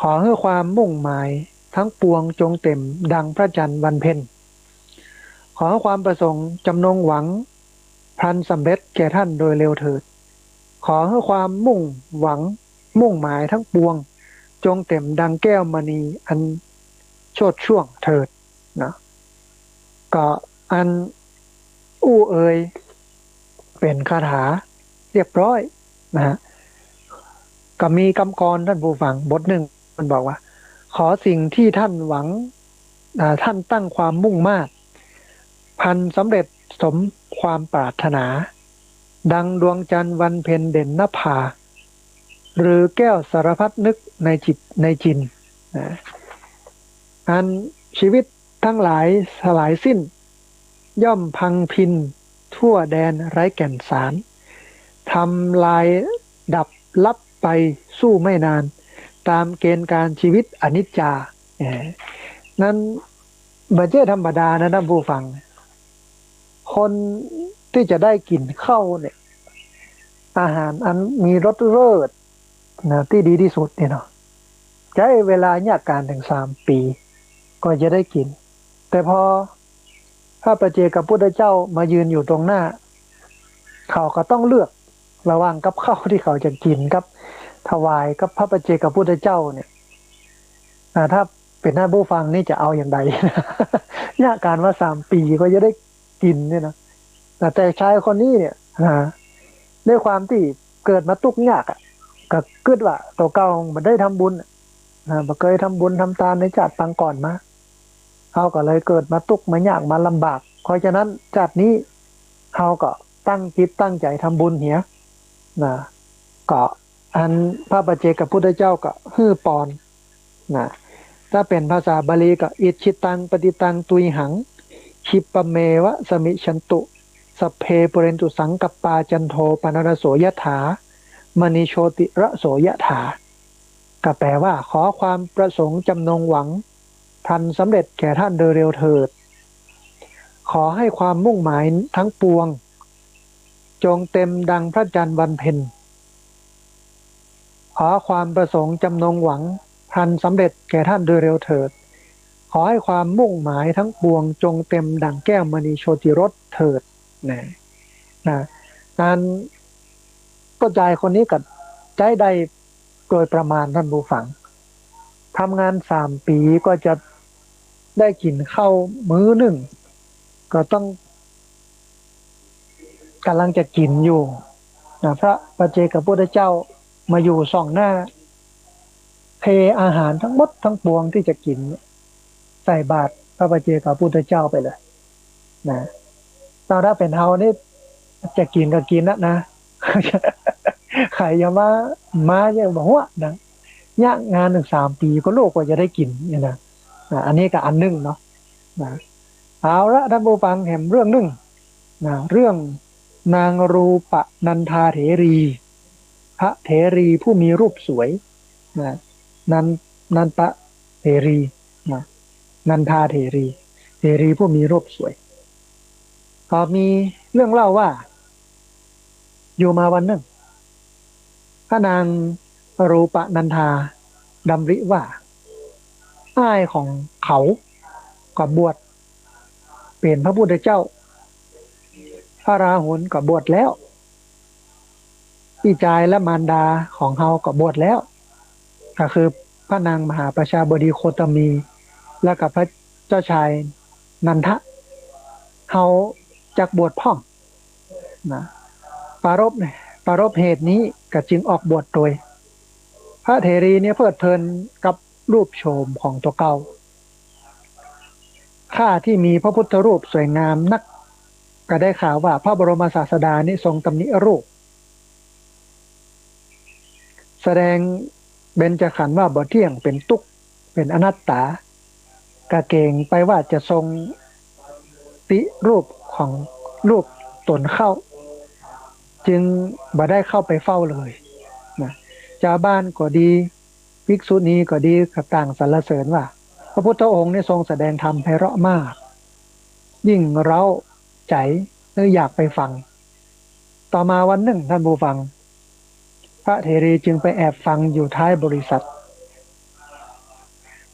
ขอให้ความมุ่งหมายทั้งปวงจงเต็มดังพระจันทร์วันเพ็ญขอให้ความประสงค์จำนงหวังพลันสำเร็จแก่ท่านโดยเร็วเถิดขอให้ความมุ่งหวังมุ่งหมายทั้งปวงจงเต็มดังแก้วมณีอันโชติช่วงเถิดนะก็อันอู้เอ่ยเป็นคาถาเรียบร้อยนะฮะก็มีคำกรท่านผู้ฟังบทหนึ่งมันบอกว่าขอสิ่งที่ท่านหวังท่านตั้งความมุ่งมา่พันสำเร็จสมความปรารถนาดังดวงจันทร์วันเพ็ญเด่นนภาหรือแก้วสารพัดนึกในจิตในจินนะอันชีวิตทั้งหลายสลายสิ้นย่อมพังพินทั่วแดนไร้แก่นสารทำลายดับลับไปสู้ไม่นานตามเกณฑ์การชีวิตอนิจจานั้นบัจเจธรรมดานะท่านผู้ฟังคนที่จะได้กินข้าวเนี่ยอาหารอันมีรสเลิศนะที่ดีที่สุดเนี่ยเนาะใช้เวลายากการถึง3 ปีก็จะได้กินแต่พอพระประเจกับพุทธเจ้ามายืนอยู่ตรงหน้าเขาก็ต้องเลือกระหว่างกับข้าวที่เขาจะกินกับถวายกับพระประเจกับพุทธเจ้าเนี่ยถ้าเป็นหน้าผู้ฟังนี่จะเอาอย่างไรยากการว่า3 ปีก็จะได้กินเนี่ยนะแต่ชายคนนี้เนี่ยด้วยความที่เกิดมาตุกยากอ่ะก็คิดว่าตัวเก่ามันได้ทำบุญมันเคยทำบุญทำทานในชาติปางก่อนมาเขาก็เลยเกิดมาตุกมายากมาลำบากเพราะฉะนั้นชาตินี้เขาก็ตั้งจิตตั้งใจทำบุญเหียนะก็อันพระปัจเจกพุทธเจ้าก็ฮือปอนนะถ้าเป็นภาษาบาลีก็อิชิตังปฏิตังตุยหังคิปะเมวะสมิชันตุสพเพปุเรนตุสังกัปปาจันโทปนรโสยถามณีโชติระโสยถาก็แปลว่าขอความประสงค์จำนงหวังทันสำเร็จแก่ท่านโดยเร็วเถิดขอให้ความมุ่งหมายทั้งปวงจงเต็มดังพระจันทร์วันเพ็ญขอความประสงค์จำนงหวังทันสำเร็จแก่ท่านโดยเร็วเถิดขอให้ความมุ่งหมายทั้งปวงจงเต็มดังแก้วมณีโชติรสเถิดนะการก็ใจคนนี้กับใจใดโดยประมาณท่านผู้ฟังทำงาน3 ปีก็จะได้กินข้าวมื้อหนึ่งก็ต้องกำลังจะกินอยู่นะพระปัจเจกพุทธเจ้ามาอยู่ส่องหน้าเทอาหารทั้งหมดทั้งปวงที่จะกินใส่บาตรพระปัจเจกพุทธเจ้าไปเลยนะตอนถ้าเป็นเฮานี่จะกินก็กินนะใครอย่ามาเนี่ยบอกว่านะยากงานถึง3 ปีก็โลกกว่าจะได้กินเนี่ยนะอันนี้ก็อันหนึ่งเนาะนะเอาละท่านผู้ฟังเห็นเรื่องหนึ่งนะเรื่องนางรูปนันทาเถรีพระเถรีผู้มีรูปสวยนะนันปะเถรีนะนันทาเถรีเถรีผู้มีรูปสวยก็มีเรื่องเล่าว่าอยู่มาวันหนึ่งพระนางรูปนันทาดำริว่าอ้ายของเขาก็บวชเป็นพระพุทธเจ้าพระราหุลก็บวชแล้วพี่จายและมารดาของเฮาก็บวชแล้วก็คือพระนางมหาประชาบดีโคตมีและกับพระเจ้าชายนันทะเฮาจักบวชพ่องนะปรารภเหตุนี้ก็จึงออกบวชโดยพระเถรีเนี่ยเพลิดเพลินกับรูปโฉมของตัวเก่าข้าที่มีพระพุทธรูปสวยงามนักก็ได้ข่าวว่าพระบรมศาสดานี่ทรงตำหนิรูปแสดงเบญจขันธ์ว่าบ่เที่ยงเป็นทุกข์เป็นอนัตตากะเก่งไปว่าจะทรง ติรูปของรูปตนเข้าจึงบ่ได้เข้าไปเฝ้าเลยนะชาวบ้านก็ดีภิกษุณีก็ดีกับต่างสรรเสริญว่าพระพุทธองค์นี่ทรงแสดงธรรมไพเราะมากยิ่งเร้าใจและอยากไปฟังต่อมาวันหนึ่งท่านผู้ฟังพระเถรีจึงไปแอบฟังอยู่ท้ายบริษัท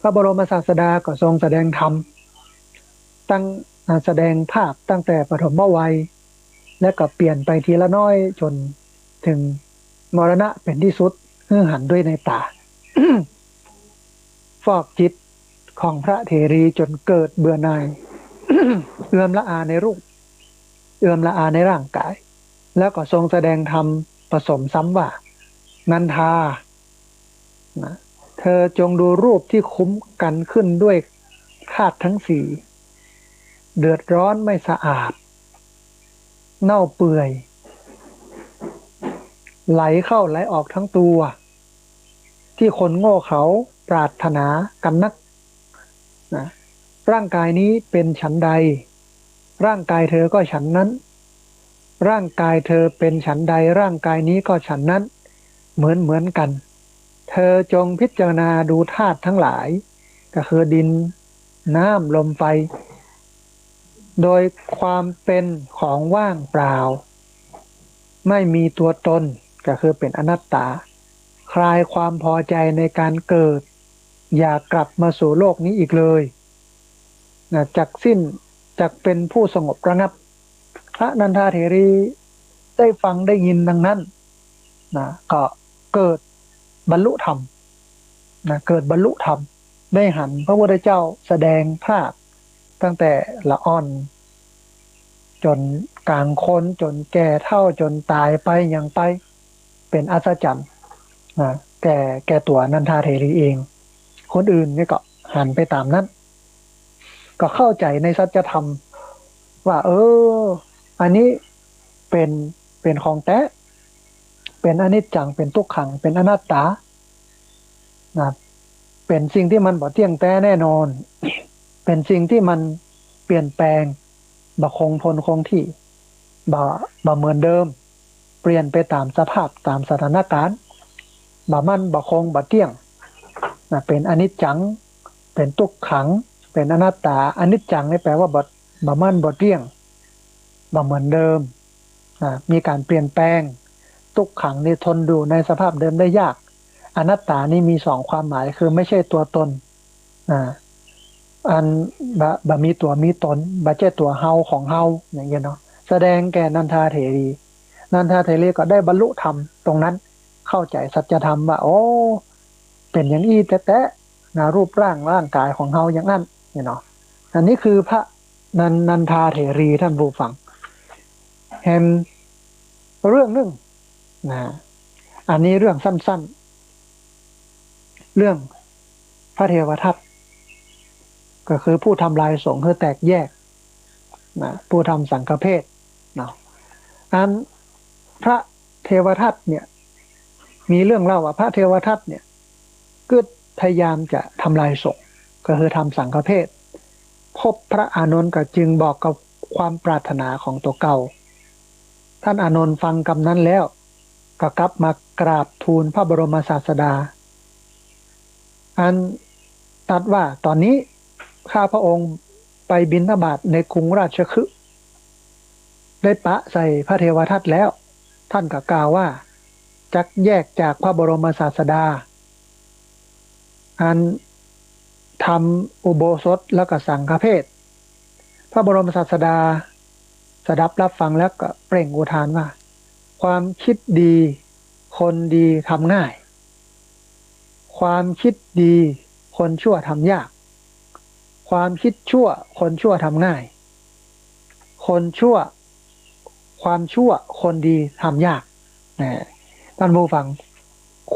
พระบรมศาสดาก็ทรงแสดงธรรมตั้งแสดงภาพตั้งแต่ปฐมวัยและก็เปลี่ยนไปทีละน้อยจนถึงมรณะเป็นที่สุดหันด้วยในตา ฟอกจิตของพระเถรีจนเกิดเบื่อหน่าย เอื่อมละอาในรูปเอื่อมละอาในร่างกายแล้วก็ทรงแสดงธรรมผสมซ้ำว่านันทานะเธอจงดูรูปที่คุ้มกันขึ้นด้วยธาตุทั้งสี่เดือดร้อนไม่สะอาดเน่าเปื่อยไหลเข้าไหลออกทั้งตัวที่คนโง่เขาปรารถนากันนักนะร่างกายนี้เป็นฉันใดร่างกายเธอก็ฉันนั้นร่างกายเธอเป็นฉันใดร่างกายนี้ก็ฉันนั้นเหมือนกันเธอจงพิจารณาดูธาตุทั้งหลายก็คือดินน้ำลมไฟโดยความเป็นของว่างเปล่าไม่มีตัวตนก็คือเป็นอนัตตาคลายความพอใจในการเกิดอย่ากลับมาสู่โลกนี้อีกเลยนะจักสิ้นจักเป็นผู้สงบระงับพระนันทาเถรีได้ฟังได้ยินดังนั้นนะก็เกิดบรรลุธรรมนะเกิดบรรลุธรรมได้หันพระพุทธเจ้าแสดงภาพตั้งแต่ละอ่อนจนกลางคนจนแก่เฒ่าจนตายไปอย่างไปเป็นอัศจรรย์นะแก่ตัวนันทาเถรีเองคนอื่นนี่ก็หันไปตามนั้นก็เข้าใจในสัจธรรมว่าอันนี้เป็นของแท้เป็นอนิจจังเป็นทุกขังเป็นอนัตตานะเป็นสิ่งที่มันบ่เที่ยงแท้แน่นอน เป็นสิ่งที่มันเปลี่ยนแปลงบ่คงทนคงที่บ่เหมือนเดิมเปลี่ยนไปตามสภาพตามสถานการณ์บ่มั่นบ่คงบ่เที่ยงนะเป็นอนิจจังเป็นทุกขังเป็นอนัตตาอนิจจังนี่แปลว่าบ่มั่นบ่เที่ยงบ่เหมือนเดิมมีการเปลี่ยนแปลงทุกขังนี่ทนดูในสภาพเดิมได้ยากอนัตตานี่มีสองความหมายคือไม่ใช่ตัวตนอันบะมีตัวมีตนบะเจ้ตัวเฮาของเฮาอย่างเงี้ยเนาะแสดงแก่นันทาเถรีนันทาเถรีก็ได้บรรลุธรรมตรงนั้นเข้าใจสัจธรรมว่าโอ้เป็นอย่างอี้แท้ๆนะรูปร่างกายของเฮาอย่างนั้นเนาะอันนี้คือพระนันทาเถรีท่านผู้ฟังแฮมเรื่องหนึ่งนะอันนี้เรื่องสั้นๆเรื่องพระเทวทัตก็คือผู้ทำลายสงฆ์คือแตกแยกนะผู้ทำสังฆเพศนะอันพระเทวทัตเนี่ยมีเรื่องเล่าว่าพระเทวทัตเนี่ยก็พยายามจะทำลายสงฆ์ก็คือทำสังฆเพศพบพระอานนท์ก็จึงบอกกับความปรารถนาของตัวเก่าท่านอานนท์ฟังคำนั้นแล้วก็กลับมากราบทูลพระบรมศาสดาอันตรัสว่าตอนนี้ข้าพระองค์ไปบิณฑบาตในกรุงราชคฤห์ได้ปะใส่พระเทวทัตแล้วท่านก็กล่าวว่าจักแยกจากพระบรมศาสดาอันทำอุโบสถแล้วก็สังฆเพศพระบรมศาสดาสดับรับฟังแล้วก็เปล่งอุทานว่าความคิดดีคนดีทำง่ายความคิดดีคนชั่วทำยากความคิดชั่วคนชั่วทำง่ายคนชั่วความชั่วคนดีทำยากท่านผู้ฟัง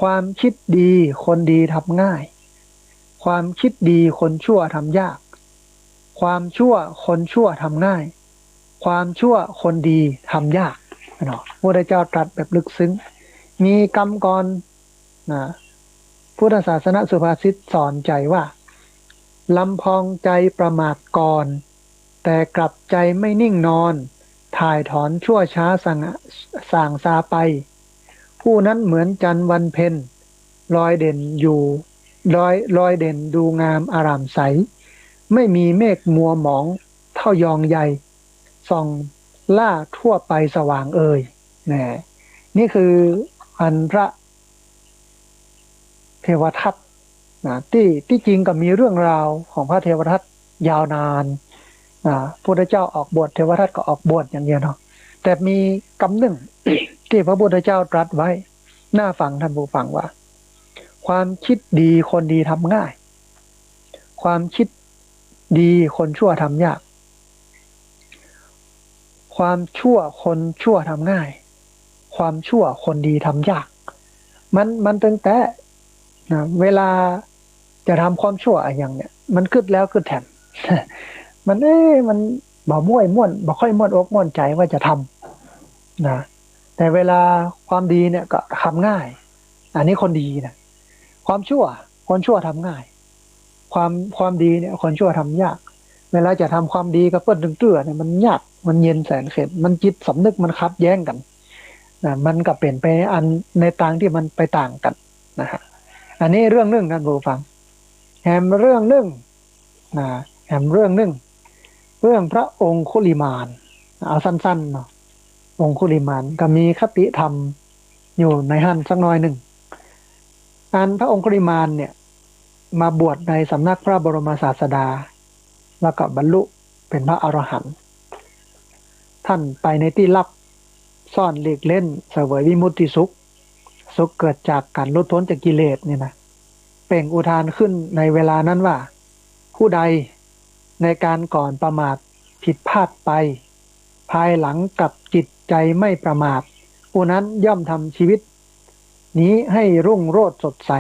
ความคิดดีคนดีทำง่ายความคิดดีคนชั่วทำยากความชั่วคนชั่วทำง่ายความชั่วคนดีทำยากเนาะพระพุทธเจ้าตรัสแบบลึกซึ้งมีกรรมกรพุทธศาสนสุภาษิตสอนใจว่าลำพองใจประมาทก่อน แต่กลับใจไม่นิ่งนอนถ่ายถอนชั่วช้าส่างซาไปผู้นั้นเหมือนจันทร์วันเพ็ญลอยเด่นอยู่ลอยเด่นดูงามอารามใสไม่มีเมฆมัวหมองเท่ายองใยส่องล่าทั่วไปสว่างเอ่ยนี่นี่คืออันพระเทวทัตนะที่จริงก็มีเรื่องราวของพระเทวทัตยาวนานพุทธเจ้าออกบวชเทวทัตก็ออกบวชอย่างเดียวเนาะแต่มีคำหนึ่ง ที่พระพุทธเจ้าตรัสไว้น่าฟังท่านผู้ฟังว่าความคิดดีคนดีทำง่ายความคิดดีคนชั่วทำยากความชั่วคนชั่วทำง่ายความชั่วคนดีทำยากมันตั้งแต่นะเวลาจะทำความชั่วอะไรอย่างเนี้ยมันคิดแล้วคิดแถม มันมันบ่ม่วนบ่ค่อยม่วนอกม่วนใจว่าจะทำนะแต่เวลาความดีเนี่ยก็ทำง่ายอันนี้คนดีนะความชั่วคนชั่วทำง่ายความดีเนี่ยคนชั่วทำยากเวลาจะทำความดีกับเพื่อนตึงเตื้อเนี่ยมันยากมันเย็นแสนเข็ญมันจิตสำนึกมันคับแย้งกันนะมันก็เปลี่ยนไปอันในทางที่มันไปต่างกันนะฮะอันนี้เรื่องหนึ่งท่านผู้ฟังแถมเรื่องหนึ่งนะแถมเรื่องหนึ่งเรื่องพระองคุลิมานเอาสั้นๆเนาะองคุลิมานก็มีคติธรรมอยู่ในหันสักหน่อยหนึ่งอันพระองคุลิมานเนี่ยมาบวชในสำนักพระบรมศาสดาแล้วก็บรรลุเป็นพระอรหันต์ท่านไปในที่ลับซ่อนหลีกเล่นเสวยวิมุตติสุขเกิดจากการลดพ้นจากกิเลสเนี่ยนะเปล่งอุทานขึ้นในเวลานั้นว่าผู้ใดในการก่อนประมาทผิดพลาดไปภายหลังกับจิตใจไม่ประมาทผู้นั้นย่อมทำชีวิตนี้ให้รุ่งโรจน์สดใส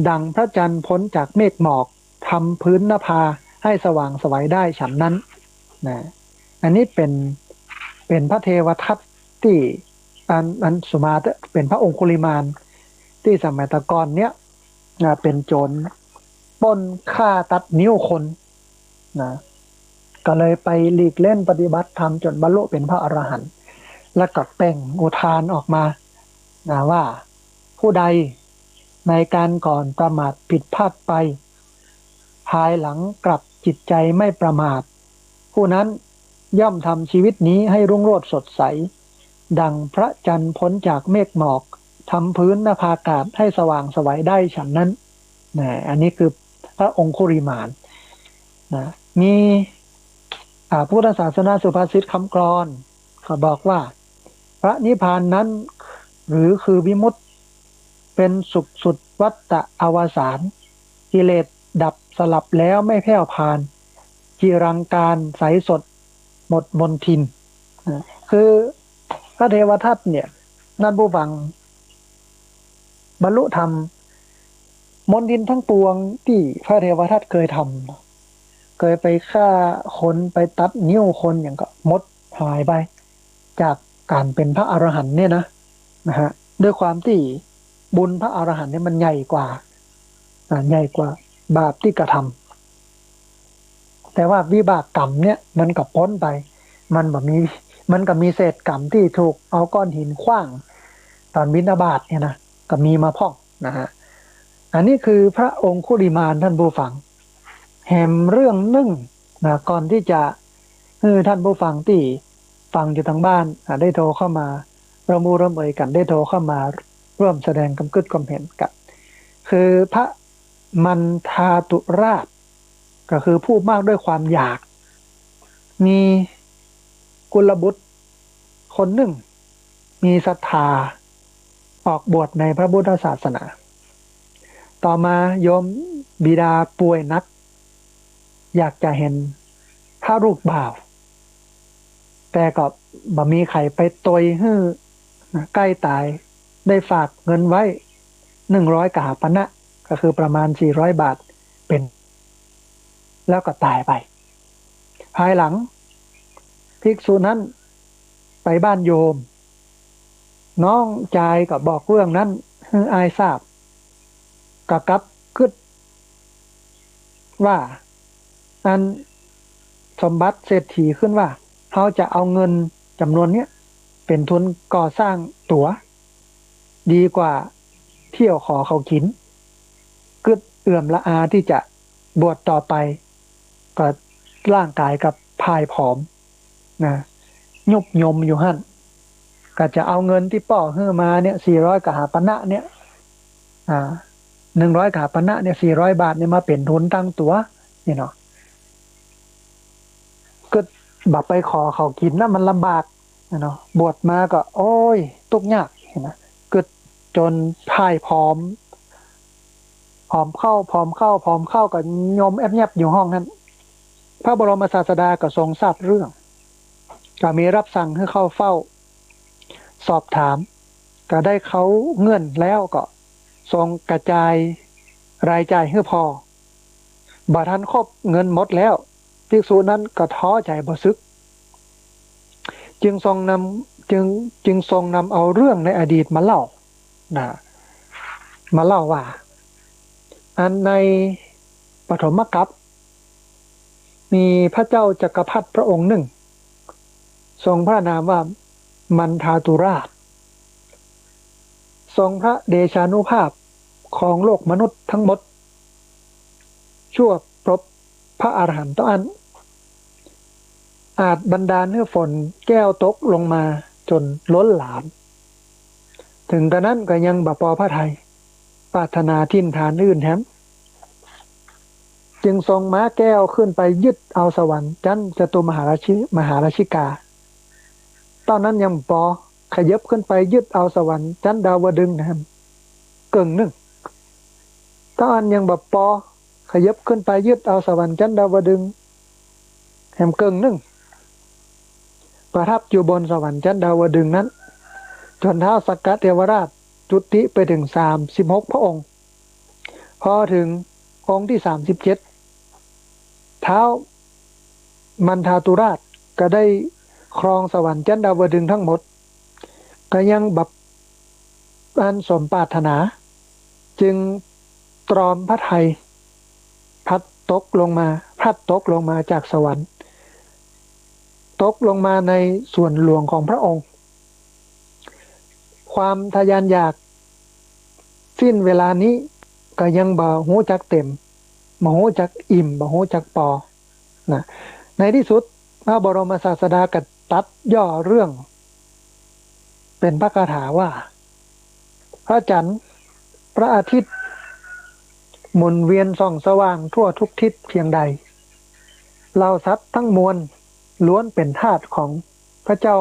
ดังพระจันทร์พ้นจากเมฆหมอกทำพื้นนภาให้สว่างไสวได้ฉันนั้นนะอันนี้เป็นพระเทวทัตที่อันสุมาเป็นพระองคุลิมานที่สมัยตะกอนเนี้ยเป็นโจรปล้นฆ่าตัดนิ้วคนนะก็เลยไปหลีกเล่นปฏิบัติธรรมจนบรรลุเป็นพระอรหันต์แล้วก็เปล่งอุทานออกมานะว่าผู้ใดในการก่อนประมาทผิดพลาดไปภายหลังกลับจิตใจไม่ประมาทผู้นั้นย่อมทำชีวิตนี้ให้รุ่งโรจน์สดใสดังพระจันทร์พ้นจากเมฆหมอกทำพื้นนภาอากาศให้สว่างไสวได้ฉันนั้นนะอันนี้คือพระองคุริมานนะมีพุทธศาสนาสุภาษิตคำกลอนเขาบอกว่าพระนิพพานนั้นหรือคือวิมุตติเป็นสุขสุดวัฏฏะอวสานกิเลสดับสลับแล้วไม่แผ่วพานจิรังการใสสดหมดมนทินคือพระเทวทัตเนี่ยนั่นผู้ฟังบรรลุธรรมมนทินทั้งปวงที่พระเทวทัตเคยทำเคยไปฆ่าคนไปตัดนิ้วคนอย่างก็หมดหายไปจากการเป็นพระอรหันต์เนี่ยนะฮะด้วยความที่บุญพระอรหันต์เนี่ยมันใหญ่กว่าบาปที่กระทำแต่ว่าวิบากกรรมเนี่ยมันก็พ้นไปมันก็มีเศษกรรมที่ถูกเอาก้อนหินขว้างตอนบิณฑบาตเนี่ยนะก็มีมาพ่องนะฮะอันนี้คือพระองคุลิมานท่านผู้ฟังแหมเรื่องนึ่งนะก่อนที่จะท่านผู้ฟังที่ฟังอยู่ทางบ้านได้โทรเข้ามาเรามูร่วมเอ่ยกันได้โทรเข้ามาร่วมแสดงความคิดความเห็นกันคือพระมันทาตุราชก็คือผู้มากด้วยความอยากมีกุลบุตรคนหนึ่งมีศรัทธาออกบวชในพระพุทธศาสนาต่อมาโยมบิดาป่วยนักอยากจะเห็นพระรูปบ่าวแต่ก็บ่มีใครไปตยให้ใกล้ตายได้ฝากเงินไว้100กหาปณะก็คือประมาณ400 บาทเป็นแล้วก็ตายไปภายหลังภิกษุนั้นไปบ้านโยมน้องชายก็บอกเรื่องนั้นให้อายทราบกลับคิดว่าอัน สมบัติเศรษฐีขึ้นว่าเขาจะเอาเงินจำนวนเนี้ยเป็นทุนก่อสร้างตั๋วดีกว่าเที่ยวขอเขากินกึดเอื่อมละอาที่จะบวชต่อไปก็ร่างกายกับพายผอมนะยุบยมอยู่หั่นก็จะเอาเงินที่ป่อเฮือมาเนี่ย400กหาปณะเนี่ย100กหาปณะเนี่ย400 บาทเนี่ยมาเป็นทุนตั้งตัวนี่เนาะก็บับไปขอเขากินนะมันลำบากเนาะบวชมาก็โอ้ยทุกข์ยากเห็นไหมก็จนพายผอมเข้าก็ยมแอบแยบอยู่ห้องนั้นพระบรมศาสดาก็ทรงทราบเรื่องก็มีรับสั่งให้เข้าเฝ้าสอบถามก็ได้เขาเงื่อนแล้วก็ทรงกระจายรายจ่ายให้พอบาทันครบเงินหมดแล้วภิกษุนั้นก็ท้อใจบ่ซึกจึงทรงนำเอาเรื่องในอดีตมาเล่ามาเล่าว่าอันในปฐมกัปมีพระเจ้าจักรพรรดิพระองค์หนึ่งทรงพระนามว่ามันทาตุราชทรงพระเดชานุภาพของโลกมนุษย์ทั้งหมดชั่วพบพระอรหันต์อันอาจบันดาลให้ฝนแก้วตกลงมาจนล้นหลามถึงกระนั้นก็ยังบ่พอพระทัยปรารถนาทิ่นฐานอื่นแถมจึงทรงม้าแก้วขึ้นไปยึดเอาสวรรค์จันจตุมหาราชิกาตอนนั้นยังปอขยับขึ้นไปยึดเอาสวรรค์จันดาวดึงนะครับเกิงหนึ่งตอนยังแบบปอขยับขึ้นไปยึดเอาสวรรค์จันดาวดึงแหมเกิงหนึ่งประทับอยู่บนสวรรค์จันดาวดึงนั้นจนเท้าสักกะเทวราชจุติไปถึง36พระองค์พอถึงองค์ที่37เท้ามันทาตุราชก็ได้ครองสวรรค์จันดาวดึงทั้งหมดก็ยังแบบอันสมปรารถนาจึงตรอมพระทัยพลัดตกลงมาจากสวรรค์ตกลงมาในส่วนหลวงของพระองค์ความทะยานอยากสิ้นเวลานี้ก็ยังบ่ฮู้จักเต็มบ่ฮู้จักอิ่มบ่ฮู้จักพอนะในที่สุดพระบรมศาสดาก็ตัดย่อเรื่องเป็นพระคาถาว่าพระจันทร์พระอาทิตย์หมุนเวียนส่องสว่างทั่วทุกทิศเพียงใดเหล่าสัตว์ทั้งมวลล้วนเป็นทาสของพระเจ้า